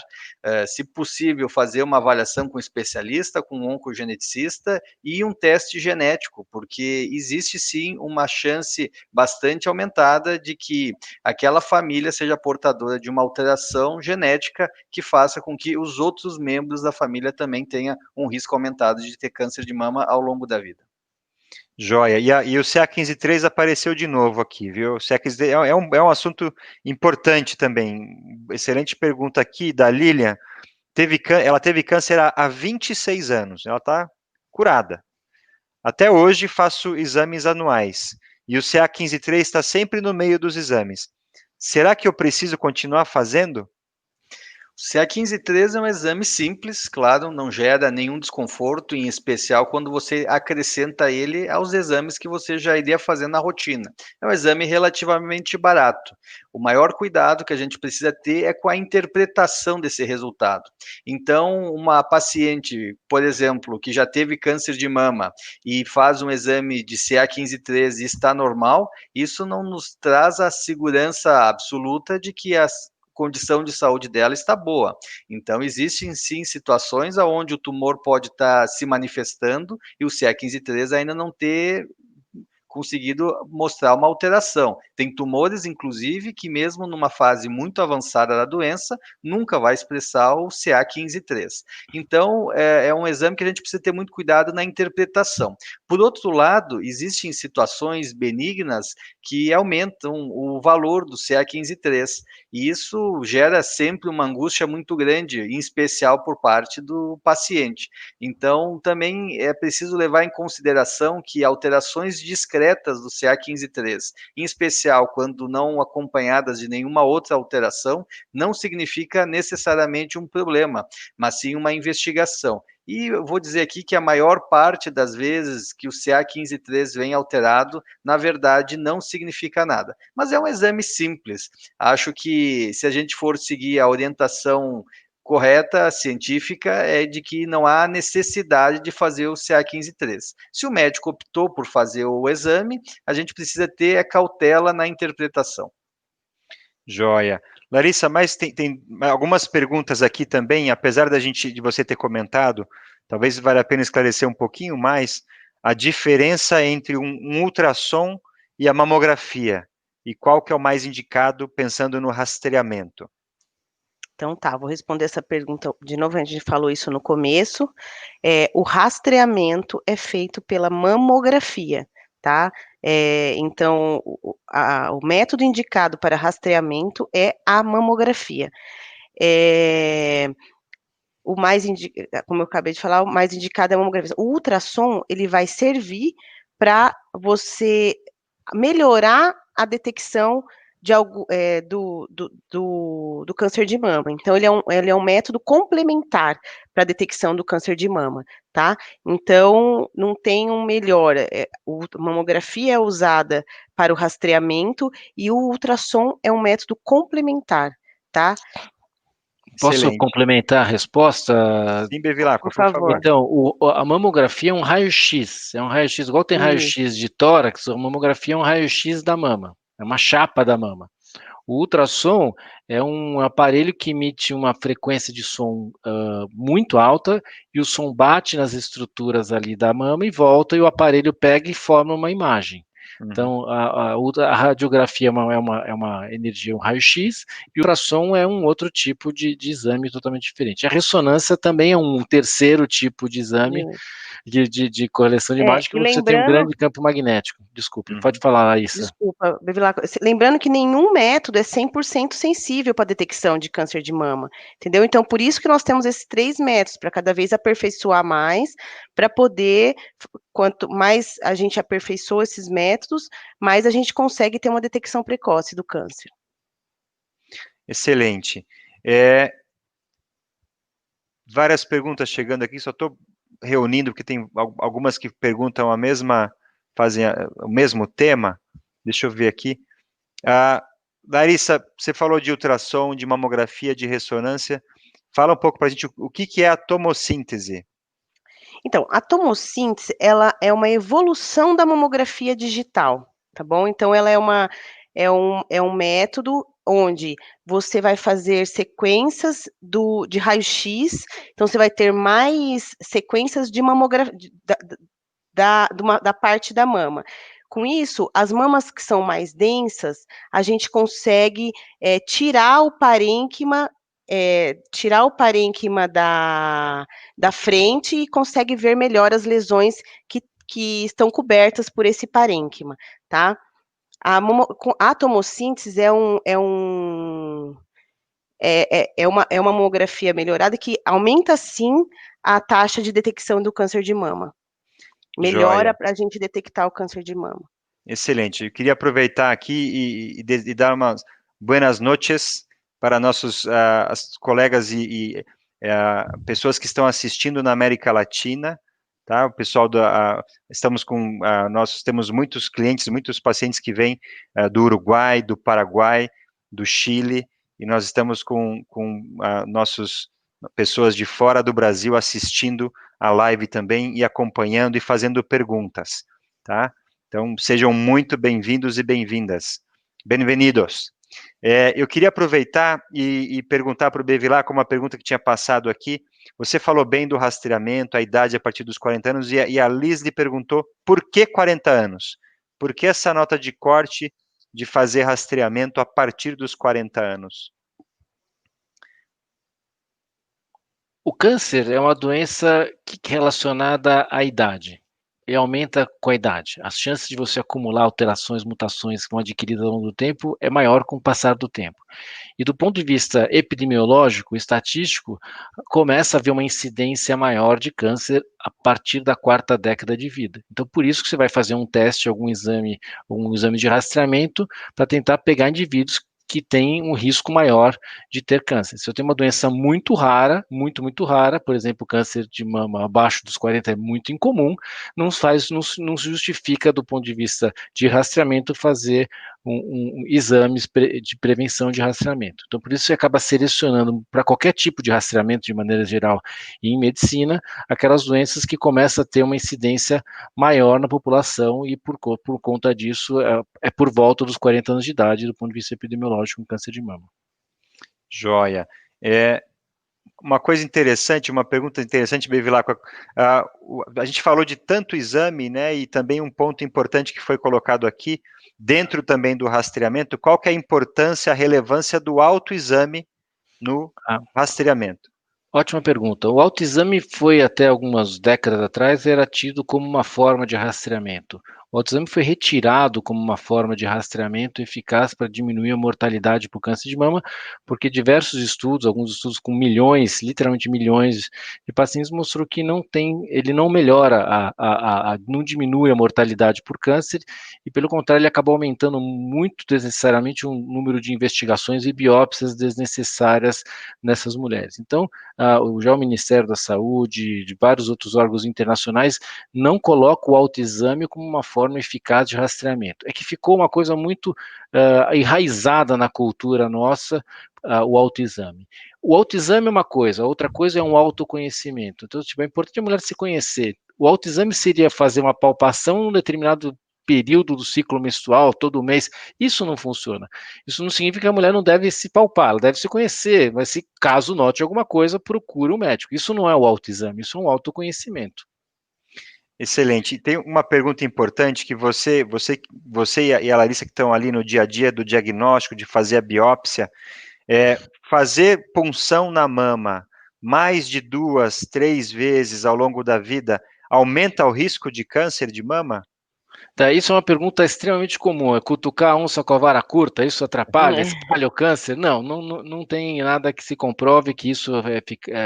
se possível fazer uma avaliação com um especialista, com um oncogeneticista e um teste genético, porque existe sim uma chance bastante aumentada de que aquela família seja portadora de uma alteração genética que faça com que os outros membros da família também tenham um risco aumentado de ter câncer de mama ao longo da vida. Joia. E o CA15-3 apareceu de novo aqui, viu? O CA15-3 é um assunto importante também. Excelente pergunta aqui da Lilian. ela teve câncer há 26 anos, ela está curada. Até hoje faço exames anuais, e o CA15-3 está sempre no meio dos exames. Será que eu preciso continuar fazendo? O CA15-3 é um exame simples, claro, não gera nenhum desconforto, em especial quando você acrescenta ele aos exames que você já iria fazer na rotina. É um exame relativamente barato. O maior cuidado que a gente precisa ter é com a interpretação desse resultado. Então, uma paciente, por exemplo, que já teve câncer de mama e faz um exame de CA15-3 e está normal, isso não nos traz a segurança absoluta de que as condição de saúde dela está boa. Então, existem sim situações onde o tumor pode estar se manifestando e o CA15-3 ainda não ter conseguido mostrar uma alteração. Tem tumores, inclusive, que mesmo numa fase muito avançada da doença, nunca vai expressar o CA15-3. Então, é um exame que a gente precisa ter muito cuidado na interpretação. Por outro lado, existem situações benignas que aumentam o valor do CA15-3, e isso gera sempre uma angústia muito grande, em especial por parte do paciente. Então, também é preciso levar em consideração que alterações discretas do CA15-3, em especial quando não acompanhadas de nenhuma outra alteração, não significa necessariamente um problema, mas sim uma investigação. E eu vou dizer aqui que a maior parte das vezes que o CA15-3 vem alterado, na verdade, não significa nada. Mas é um exame simples. Acho que se a gente for seguir a orientação correta, científica, é de que não há necessidade de fazer o CA15-3. Se o médico optou por fazer o exame, a gente precisa ter a cautela na interpretação. Joia. Larissa, mas tem algumas perguntas aqui também, apesar de você ter comentado, talvez valha a pena esclarecer um pouquinho mais a diferença entre um ultrassom e a mamografia, e qual que é o mais indicado pensando no rastreamento. Então tá, vou responder essa pergunta de novo, a gente falou isso no começo. O rastreamento é feito pela mamografia, tá? Então, o método indicado para rastreamento é a mamografia. Como eu acabei de falar, o mais indicado é a mamografia. O ultrassom, ele vai servir para você melhorar a detecção do câncer de mama. Então, ele é um método complementar para a detecção do câncer de mama, tá? Então, não tem um melhor. A mamografia é usada para o rastreamento e o ultrassom é um método complementar, tá? Posso Excelente. complementar a resposta? Sim, Bevilacqua, Por por favor. favor. Então, a mamografia é um raio-x. É um raio-x, igual tem raio-x de tórax, a mamografia é um raio-x da mama. É uma chapa da mama. O ultrassom é um aparelho que emite uma frequência de som muito alta e o som bate nas estruturas ali da mama e volta e o aparelho pega e forma uma imagem. Então, a radiografia é uma energia, um raio-x, e o ultrassom é um outro tipo de exame totalmente diferente. A ressonância também é um terceiro tipo de exame de correlação de imagem, que E você tem um lembrando, grande campo magnético. Desculpe, pode falar, Laísa. desculpa, Bevilacqua, lembrando que nenhum método é 100% sensível para a detecção de câncer de mama, entendeu? Então, por isso que nós temos esses 3 métodos, para cada vez aperfeiçoar mais, para poder, quanto mais a gente aperfeiçoa esses métodos, mais a gente consegue ter uma detecção precoce do câncer. Excelente. Várias perguntas chegando aqui, só estou reunindo, porque tem algumas que perguntam fazem o mesmo tema. Deixa eu ver aqui. Larissa, você falou de ultrassom, de mamografia, de ressonância. Fala um pouco para a gente o que é a tomossíntese. Então, a tomossíntese, ela é uma evolução da mamografia digital, tá bom? Então, ela é um método onde você vai fazer sequências de raio-x, então você vai ter mais sequências de mamografia da parte da mama. Com isso, as mamas que são mais densas, a gente consegue tirar o parênquima da frente e consegue ver melhor as lesões que estão cobertas por esse parênquima, tá? A tomossíntese é uma mamografia melhorada que aumenta, sim, a taxa de detecção do câncer de mama. Melhora Joia. para a gente detectar o câncer de mama. Excelente. Eu queria aproveitar aqui e dar umas buenas noches para nossos as colegas e pessoas que estão assistindo na América Latina, tá? O pessoal estamos com nós temos muitos clientes, muitos pacientes que vêm do Uruguai, do Paraguai, do Chile, e nós estamos com nossos pessoas de fora do Brasil assistindo a live também e acompanhando e fazendo perguntas, tá? Então, sejam muito bem-vindos e bem-vindas. Bem-vindos. Eu queria aproveitar e perguntar para o Bevilá, como uma pergunta que tinha passado aqui, você falou bem do rastreamento, a idade a partir dos 40 anos, e a Liz lhe perguntou, por que 40 anos? Por que essa nota de corte de fazer rastreamento a partir dos 40 anos? O câncer é uma doença relacionada à idade. E aumenta com a idade. As chances de você acumular alterações, mutações que vão adquiridas ao longo do tempo é maior com o passar do tempo. E do ponto de vista epidemiológico, estatístico, começa a haver uma incidência maior de câncer a partir da 4ª década de vida. Então, por isso que você vai fazer um teste, um exame de rastreamento, para tentar pegar indivíduos que têm um risco maior de ter câncer. Se eu tenho uma doença muito rara, muito rara, por exemplo, câncer de mama abaixo dos 40 é muito incomum, não justifica do ponto de vista de rastreamento fazer exames de prevenção de rastreamento. Então, por isso você acaba selecionando para qualquer tipo de rastreamento, de maneira geral, e em medicina, aquelas doenças que começam a ter uma incidência maior na população e por conta disso é por volta dos 40 anos de idade, do ponto de vista epidemiológico, com câncer de mama. Joia. Uma coisa interessante, uma pergunta interessante, Bevilacqua, a gente falou de tanto exame, né, e também um ponto importante que foi colocado aqui, dentro também do rastreamento, qual que é a importância, a relevância do autoexame no rastreamento? Ótima pergunta. O autoexame foi, até algumas décadas atrás, era tido como uma forma de rastreamento. O autoexame foi retirado como uma forma de rastreamento eficaz para diminuir a mortalidade por câncer de mama, porque diversos estudos, alguns estudos com milhões, literalmente milhões de pacientes, mostrou que ele não melhora, não diminui a mortalidade por câncer, e pelo contrário, ele acabou aumentando muito desnecessariamente o número de investigações e biópsias desnecessárias nessas mulheres. Então, já o Ministério da Saúde, de vários outros órgãos internacionais, não coloca o autoexame como uma forma eficaz de rastreamento. É que ficou uma coisa muito enraizada na cultura nossa, o autoexame. O autoexame é uma coisa, outra coisa é um autoconhecimento. Então, é importante a mulher se conhecer. O autoexame seria fazer uma palpação em um determinado período do ciclo menstrual, todo mês. Isso não funciona. Isso não significa que a mulher não deve se palpar, ela deve se conhecer, mas se caso note alguma coisa, procure um médico. Isso não é o autoexame, isso é um autoconhecimento. Excelente. Tem uma pergunta importante que você e a Larissa que estão ali no dia a dia do diagnóstico, de fazer a biópsia, fazer punção na mama mais de 2, 3 vezes ao longo da vida aumenta o risco de câncer de mama? Tá, isso é uma pergunta extremamente comum. É cutucar a onça com a vara curta, isso atrapalha, espalha o câncer? Não tem nada que se comprove que isso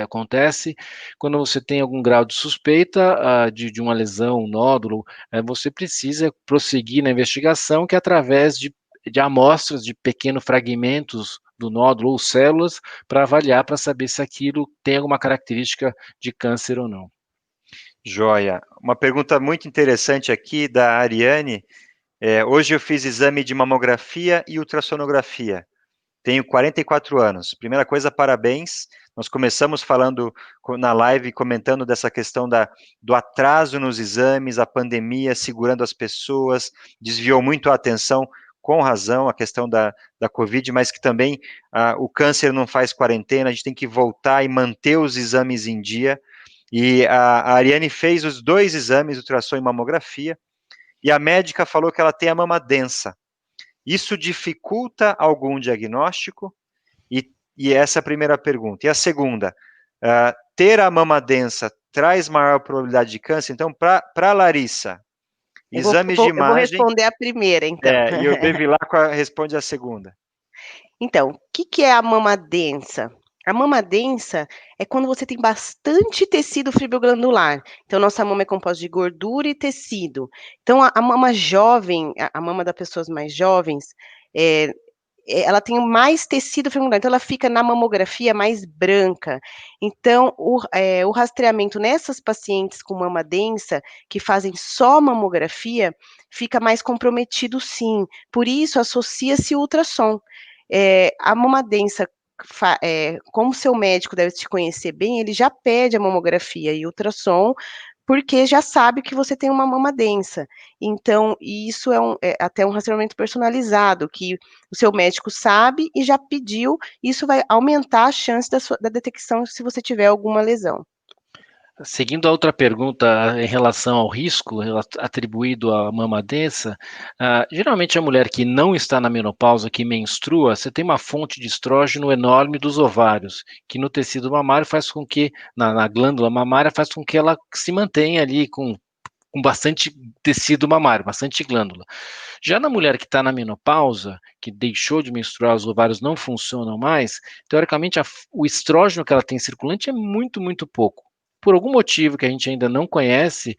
acontece. Quando você tem algum grau de suspeita de uma lesão, um nódulo, você precisa prosseguir na investigação, que é através de amostras de pequenos fragmentos do nódulo ou células, para avaliar, para saber se aquilo tem alguma característica de câncer ou não. Joia. Uma pergunta muito interessante aqui da Ariane. Hoje eu fiz exame de mamografia e ultrassonografia. Tenho 44 anos. Primeira coisa, parabéns. Nós começamos falando na live, comentando dessa questão do atraso nos exames, a pandemia segurando as pessoas, desviou muito a atenção, com razão, a questão da Covid, mas que também o câncer não faz quarentena, a gente tem que voltar e manter os exames em dia. E a Ariane fez os 2 exames, ultrassom e mamografia, e a médica falou que ela tem a mama densa. Isso dificulta algum diagnóstico? E essa é a primeira pergunta. E a segunda, ter a mama densa traz maior probabilidade de câncer? Então, para a Larissa, exames de Eu vou imagem... responder a primeira, então. E o Bevilacqua responde a segunda. Então, o que que é a mama densa? A mama densa é quando você tem bastante tecido fibroglandular. Então, nossa mama é composta de gordura e tecido. Então, a mama jovem, a mama das pessoas mais jovens, eh, ela tem mais tecido fibroglandular, então ela fica na mamografia mais branca. Então, o rastreamento nessas pacientes com mama densa, que fazem só mamografia, fica mais comprometido sim. Por isso, associa-se o ultrassom. A mama densa, como seu médico deve te conhecer bem, ele já pede a mamografia e ultrassom, porque já sabe que você tem uma mama densa. Então, isso é até um rastreamento personalizado, que o seu médico sabe e já pediu, isso vai aumentar a chance da detecção se você tiver alguma lesão. Seguindo a outra pergunta em relação ao risco atribuído à mama densa, geralmente a mulher que não está na menopausa, que menstrua, você tem uma fonte de estrógeno enorme dos ovários, que no tecido mamário faz com que, na glândula mamária, faz com que ela se mantenha ali com bastante tecido mamário, bastante glândula. Já na mulher que está na menopausa, que deixou de menstruar, os ovários não funcionam mais, teoricamente o estrógeno que ela tem circulante é muito, muito pouco. Por algum motivo que a gente ainda não conhece,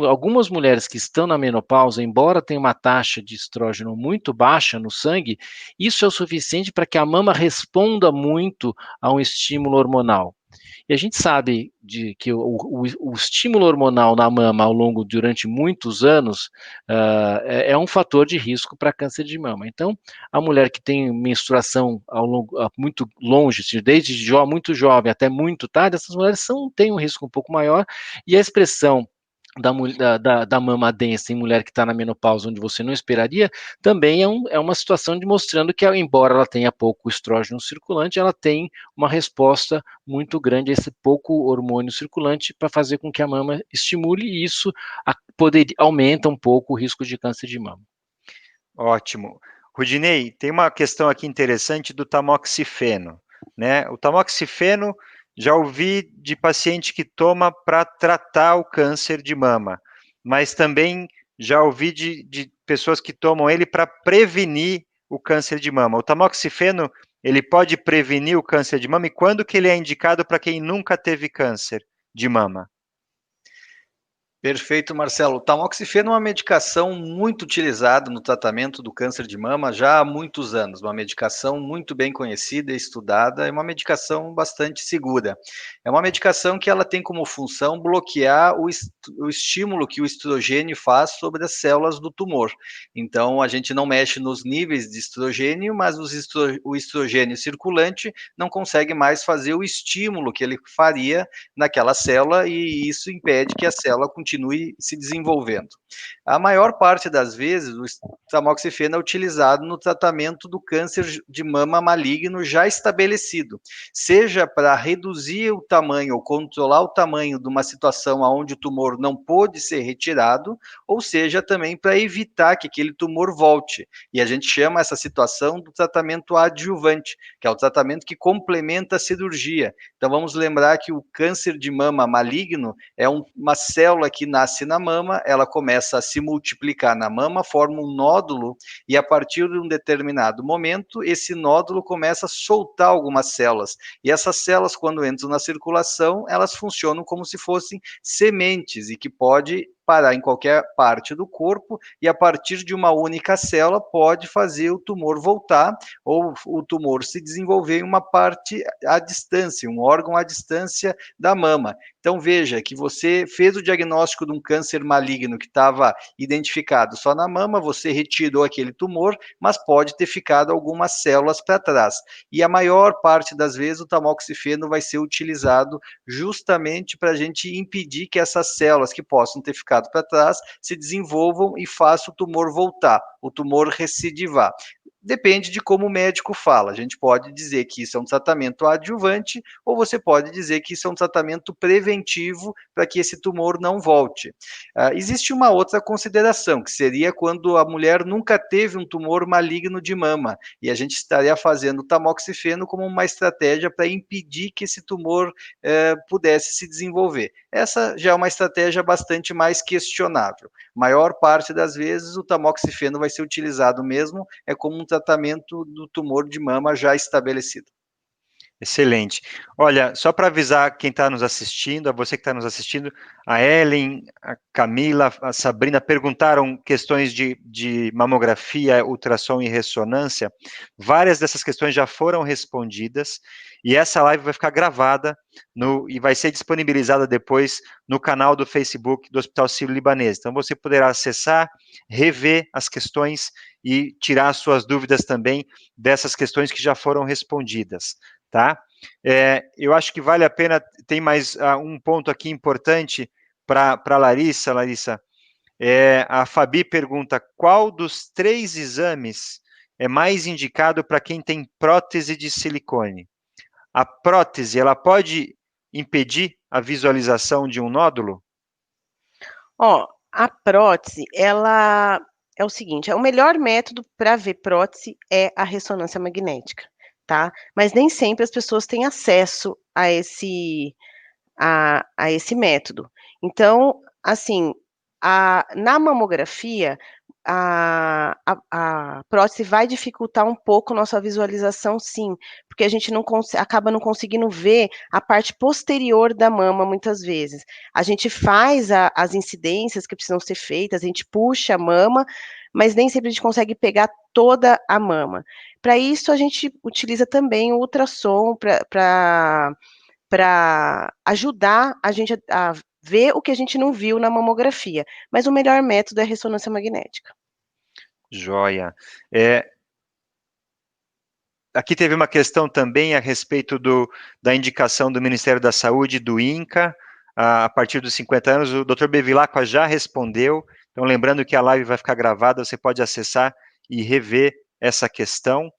algumas mulheres que estão na menopausa, embora tenham uma taxa de estrógeno muito baixa no sangue, isso é o suficiente para que a mama responda muito a um estímulo hormonal. E a gente sabe que o estímulo hormonal na mama durante muitos anos é um fator de risco para câncer de mama. Então, a mulher que tem menstruação muito longe, desde muito jovem até muito tarde, essas mulheres têm um risco um pouco maior, e a expressão da mama densa em mulher que está na menopausa, onde você não esperaria, também é uma situação mostrando que, embora ela tenha pouco estrógeno circulante, ela tem uma resposta muito grande a esse pouco hormônio circulante para fazer com que a mama estimule, e isso aumenta um pouco o risco de câncer de mama. Ótimo. Rudinei, tem uma questão aqui interessante do tamoxifeno, né? O tamoxifeno, já ouvi de paciente que toma para tratar o câncer de mama, mas também já ouvi de pessoas que tomam ele para prevenir o câncer de mama. O tamoxifeno, ele pode prevenir o câncer de mama, e quando que ele é indicado para quem nunca teve câncer de mama? Perfeito, Marcelo. O tamoxifeno é uma medicação muito utilizada no tratamento do câncer de mama já há muitos anos. Uma medicação muito bem conhecida e estudada, é uma medicação bastante segura. É uma medicação que ela tem como função bloquear o estímulo que o estrogênio faz sobre as células do tumor. Então, a gente não mexe nos níveis de estrogênio, mas o estrogênio circulante não consegue mais fazer o estímulo que ele faria naquela célula, e isso impede que a célula continue se desenvolvendo. A maior parte das vezes, o tamoxifeno é utilizado no tratamento do câncer de mama maligno já estabelecido, seja para reduzir o tamanho ou controlar o tamanho de uma situação onde o tumor não pôde ser retirado, ou seja, também para evitar que aquele tumor volte. E a gente chama essa situação do tratamento adjuvante, que é o tratamento que complementa a cirurgia. Então vamos lembrar que o câncer de mama maligno é uma célula que nasce na mama, ela começa a se multiplicar na mama, forma um nódulo, e a partir de um determinado momento, esse nódulo começa a soltar algumas células. E essas células, quando entram na circulação, elas funcionam como se fossem sementes, e que pode parar em qualquer parte do corpo, e a partir de uma única célula pode fazer o tumor voltar, ou o tumor se desenvolver em uma parte à distância, um órgão à distância da mama. Então veja que você fez o diagnóstico de um câncer maligno que estava identificado só na mama, você retirou aquele tumor, mas pode ter ficado algumas células para trás. E a maior parte das vezes o tamoxifeno vai ser utilizado justamente para a gente impedir que essas células que possam ter ficado para trás se desenvolvam e façam o tumor voltar, o tumor recidivar. Depende de como o médico fala. A gente pode dizer que isso é um tratamento adjuvante, ou você pode dizer que isso é um tratamento preventivo para que esse tumor não volte. Existe uma outra consideração, que seria quando a mulher nunca teve um tumor maligno de mama, e a gente estaria fazendo o tamoxifeno como uma estratégia para impedir que esse tumor pudesse se desenvolver. Essa já é uma estratégia bastante mais questionável. Maior parte das vezes o tamoxifeno vai ser utilizado mesmo como um tratamento do tumor de mama já estabelecido. Excelente. Olha, só para avisar quem está nos assistindo, a você que está nos assistindo, a Ellen, a Camila, a Sabrina perguntaram questões de mamografia, ultrassom e ressonância. Várias dessas questões já foram respondidas e essa live vai ficar gravada e vai ser disponibilizada depois no canal do Facebook do Hospital Sírio-Libanês. Então você poderá acessar, rever as questões e tirar suas dúvidas também dessas questões que já foram respondidas. Tá? Eu acho que vale a pena, tem mais um ponto aqui importante para Larissa. Larissa, a Fabi pergunta, qual dos 3 exames é mais indicado para quem tem prótese de silicone? A prótese, ela pode impedir a visualização de um nódulo? A prótese, ela é o seguinte, o melhor método para ver prótese é a ressonância magnética, tá? Mas nem sempre as pessoas têm acesso a esse método. Então, assim, na mamografia, a prótese vai dificultar um pouco nossa visualização, sim, porque a gente acaba não conseguindo ver a parte posterior da mama, muitas vezes. A gente faz as incidências que precisam ser feitas, a gente puxa a mama, mas nem sempre a gente consegue pegar toda a mama. Para isso, a gente utiliza também o ultrassom para ajudar a gente a ver o que a gente não viu na mamografia. Mas o melhor método é a ressonância magnética. Joia. Aqui teve uma questão também a respeito da indicação do Ministério da Saúde, do INCA, a partir dos 50 anos. O Dr. Bevilacqua já respondeu. Então, lembrando que a live vai ficar gravada, você pode acessar e rever essa questão.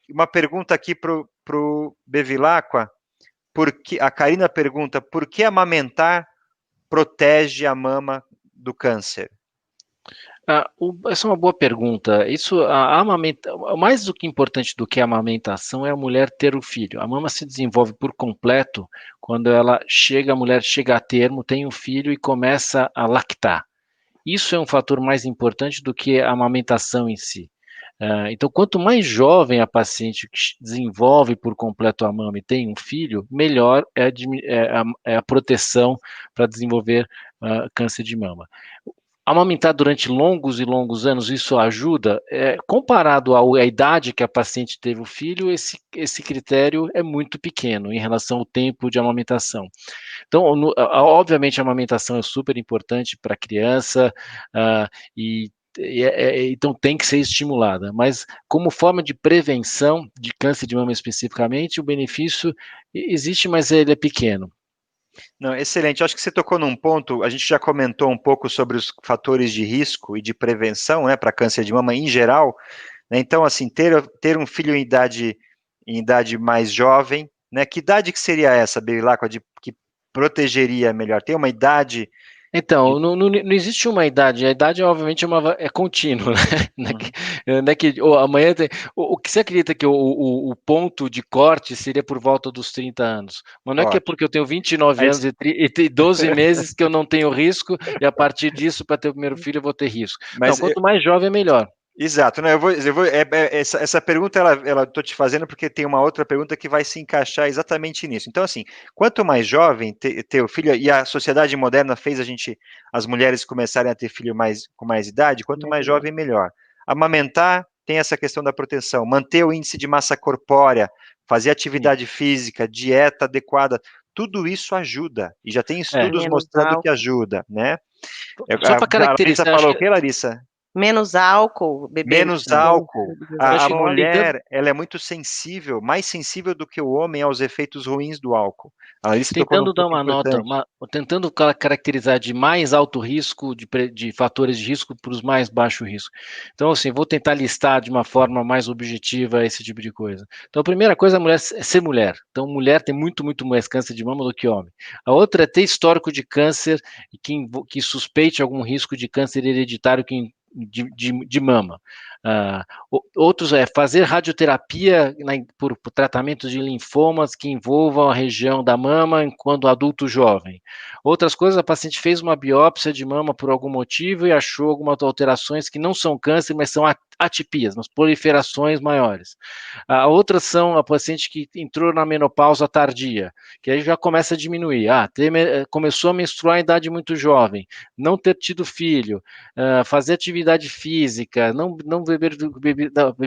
Uma pergunta aqui para o Bevilacqua. A Karina pergunta, por que amamentar protege a mama do câncer? Essa é uma boa pergunta. Mais do que importante do que a amamentação é a mulher ter o filho. A mama se desenvolve por completo quando a mulher chega a termo, tem um filho e começa a lactar. Isso é um fator mais importante do que a amamentação em si. Então, quanto mais jovem a paciente desenvolve por completo a mama e tem um filho, melhor é a proteção para desenvolver câncer de mama. Amamentar durante longos e longos anos, isso ajuda? Comparado à idade que a paciente teve o filho, esse critério é muito pequeno em relação ao tempo de amamentação. Então, obviamente, a amamentação é super importante para a criança, então tem que ser estimulada, mas como forma de prevenção de câncer de mama especificamente, o benefício existe, mas ele é pequeno. Não, excelente. Eu acho que você tocou num ponto, a gente já comentou um pouco sobre os fatores de risco e de prevenção, né, para câncer de mama em geral, né? Então, assim, ter um filho em idade mais jovem, né, que idade que seria essa, Bevilacqua, que protegeria melhor? Tem uma idade... Então, não existe uma idade, a idade obviamente é contínua, né? Amanhã o que você acredita que o ponto de corte seria por volta dos 30 anos, mas não é que é porque eu tenho 29 anos e 12 meses que eu não tenho risco, e a partir disso, para ter o primeiro filho, eu vou ter risco. Não, quanto mais jovem, melhor. Exato, né? Essa pergunta ela estou te fazendo porque tem uma outra pergunta que vai se encaixar exatamente nisso. Então, assim, quanto mais jovem ter o filho, e a sociedade moderna fez as mulheres começarem a ter filho com mais idade, quanto mais jovem, melhor. Amamentar tem essa questão da proteção, manter o índice de massa corpórea, fazer atividade física, dieta adequada, tudo isso ajuda, e já tem estudos mostrando que ajuda, né? Só para caracterizar... A Larissa falou o que, Larissa? Menos álcool, beber menos álcool. A mulher, ela é muito sensível, mais sensível do que o homem aos efeitos ruins do álcool. Tentando dar uma nota, tentando caracterizar de mais alto risco, de fatores de risco para os mais baixo risco. Então, assim, vou tentar listar de uma forma mais objetiva esse tipo de coisa. Então, a primeira coisa é ser mulher. Então, mulher tem muito mais câncer de mama do que homem. A outra é ter histórico de câncer que suspeite algum risco de câncer hereditário de mama. Outros é fazer radioterapia por tratamento de linfomas que envolvam a região da mama quando adulto jovem. Outras coisas, a paciente fez uma biópsia de mama por algum motivo e achou algumas alterações que não são câncer, mas são atipias, mas proliferações maiores. Outras são a paciente que entrou na menopausa tardia, que aí já começa a diminuir. Começou a menstruar em idade muito jovem, não ter tido filho, fazer atividade física, não beber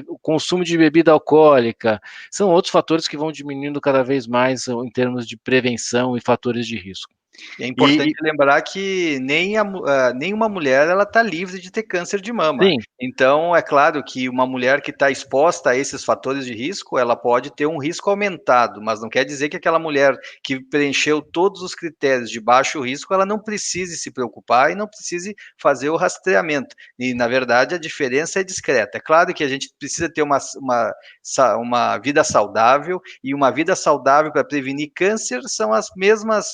o consumo de bebida alcoólica, são outros fatores que vão diminuindo cada vez mais em termos de prevenção e fatores de risco. É importante lembrar que nenhuma mulher ela está livre de ter câncer de mama. Sim. Então, é claro que uma mulher que está exposta a esses fatores de risco, ela pode ter um risco aumentado, mas não quer dizer que aquela mulher que preencheu todos os critérios de baixo risco, ela não precise se preocupar e não precise fazer o rastreamento. E, na verdade, a diferença é discreta. É claro que a gente precisa ter uma vida saudável, e uma vida saudável para prevenir câncer são as mesmas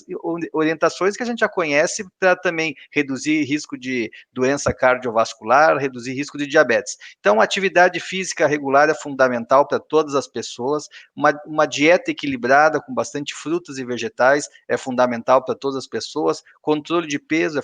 orientações que a gente já conhece para também reduzir risco de doença cardiovascular, reduzir risco de diabetes. Então, atividade física regular é fundamental para todas as pessoas, uma dieta equilibrada com bastante frutas e vegetais é fundamental para todas as pessoas, controle de peso é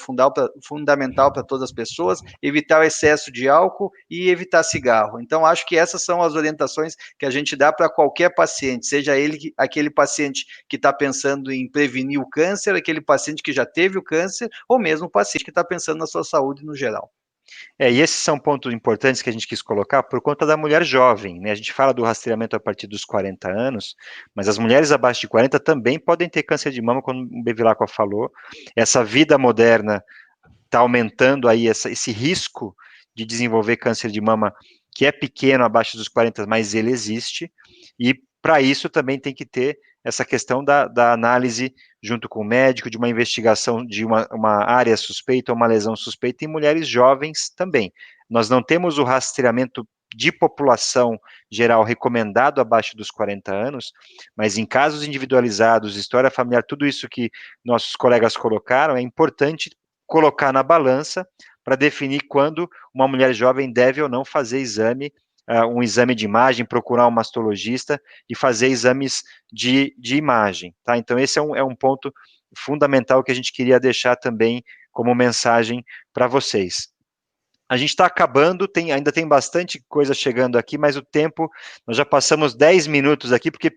fundamental para todas as pessoas, evitar o excesso de álcool e evitar cigarro. Então, acho que essas são as orientações que a gente dá para qualquer paciente, seja ele aquele paciente que está pensando em prevenir o câncer, aquele paciente que já teve o câncer, ou mesmo o paciente que está pensando na sua saúde no geral. E esses são pontos importantes que a gente quis colocar por conta da mulher jovem, né? A gente fala do rastreamento a partir dos 40 anos, mas as mulheres abaixo de 40 também podem ter câncer de mama, como o Bevilacqua falou. Essa vida moderna está aumentando aí esse risco de desenvolver câncer de mama, que é pequeno abaixo dos 40, mas ele existe, e para isso também tem que ter essa questão da análise junto com o médico, de uma investigação de uma área suspeita ou uma lesão suspeita em mulheres jovens também. Nós não temos o rastreamento de população geral recomendado abaixo dos 40 anos, mas em casos individualizados, história familiar, tudo isso que nossos colegas colocaram, é importante colocar na balança para definir quando uma mulher jovem deve ou não fazer um exame de imagem, procurar um mastologista e fazer exames de imagem, tá? Então, esse é um ponto fundamental que a gente queria deixar também como mensagem para vocês. A gente está acabando, ainda tem bastante coisa chegando aqui, mas o tempo, nós já passamos 10 minutos aqui, porque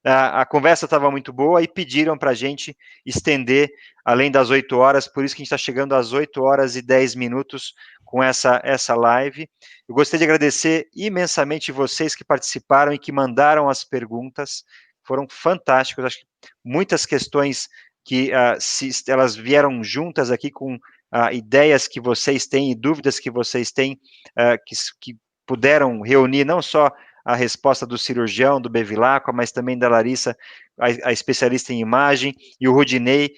a conversa estava muito boa e pediram para a gente estender além das 8 horas, por isso que a gente está chegando às 8 horas e 10 minutos com essa live. Eu gostaria de agradecer imensamente vocês que participaram e que mandaram as perguntas, foram fantásticos, acho que muitas questões que elas vieram juntas aqui com ideias que vocês têm e dúvidas que vocês têm, que puderam reunir não só a resposta do cirurgião, do Bevilacqua, mas também da Larissa, a especialista em imagem, e o Rudinei,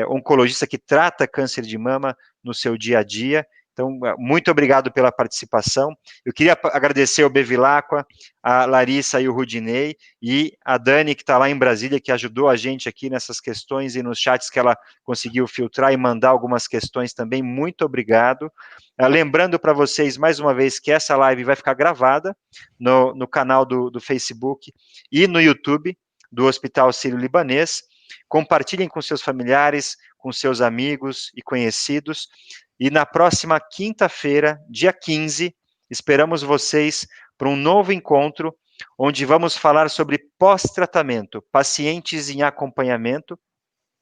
oncologista que trata câncer de mama no seu dia a dia. Então, muito obrigado pela participação. Eu queria agradecer ao Bevilacqua, a Larissa e o Rudinei, e a Dani, que está lá em Brasília, que ajudou a gente aqui nessas questões e nos chats que ela conseguiu filtrar e mandar algumas questões também. Muito obrigado. Lembrando para vocês, mais uma vez, que essa live vai ficar gravada no canal do Facebook e no YouTube do Hospital Sírio-Libanês. Compartilhem com seus familiares, com seus amigos e conhecidos. E na próxima quinta-feira, dia 15, esperamos vocês para um novo encontro, onde vamos falar sobre pós-tratamento, pacientes em acompanhamento,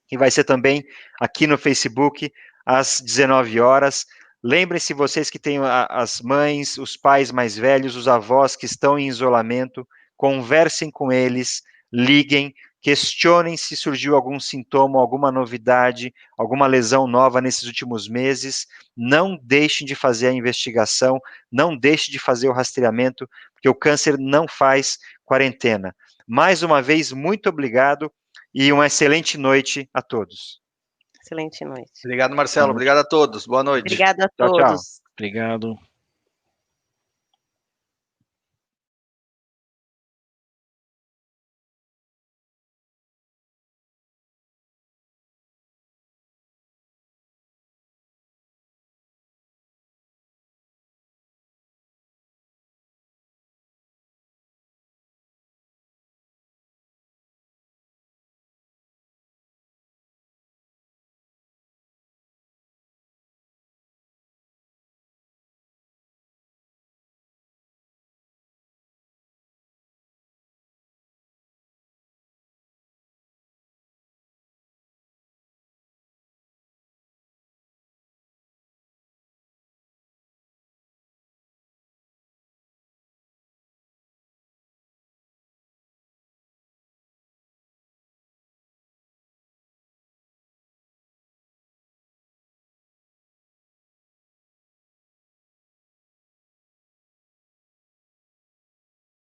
que vai ser também aqui no Facebook, às 19 horas. Lembrem-se vocês que têm as mães, os pais mais velhos, os avós que estão em isolamento, conversem com eles, liguem, questionem se surgiu algum sintoma, alguma novidade, alguma lesão nova nesses últimos meses. Não deixem de fazer a investigação, não deixem de fazer o rastreamento, porque o câncer não faz quarentena. Mais uma vez, muito obrigado e uma excelente noite a todos. Excelente noite. Obrigado, Marcelo. Obrigado a todos. Boa noite. Obrigada a Tchau, todos. tchau. Obrigado.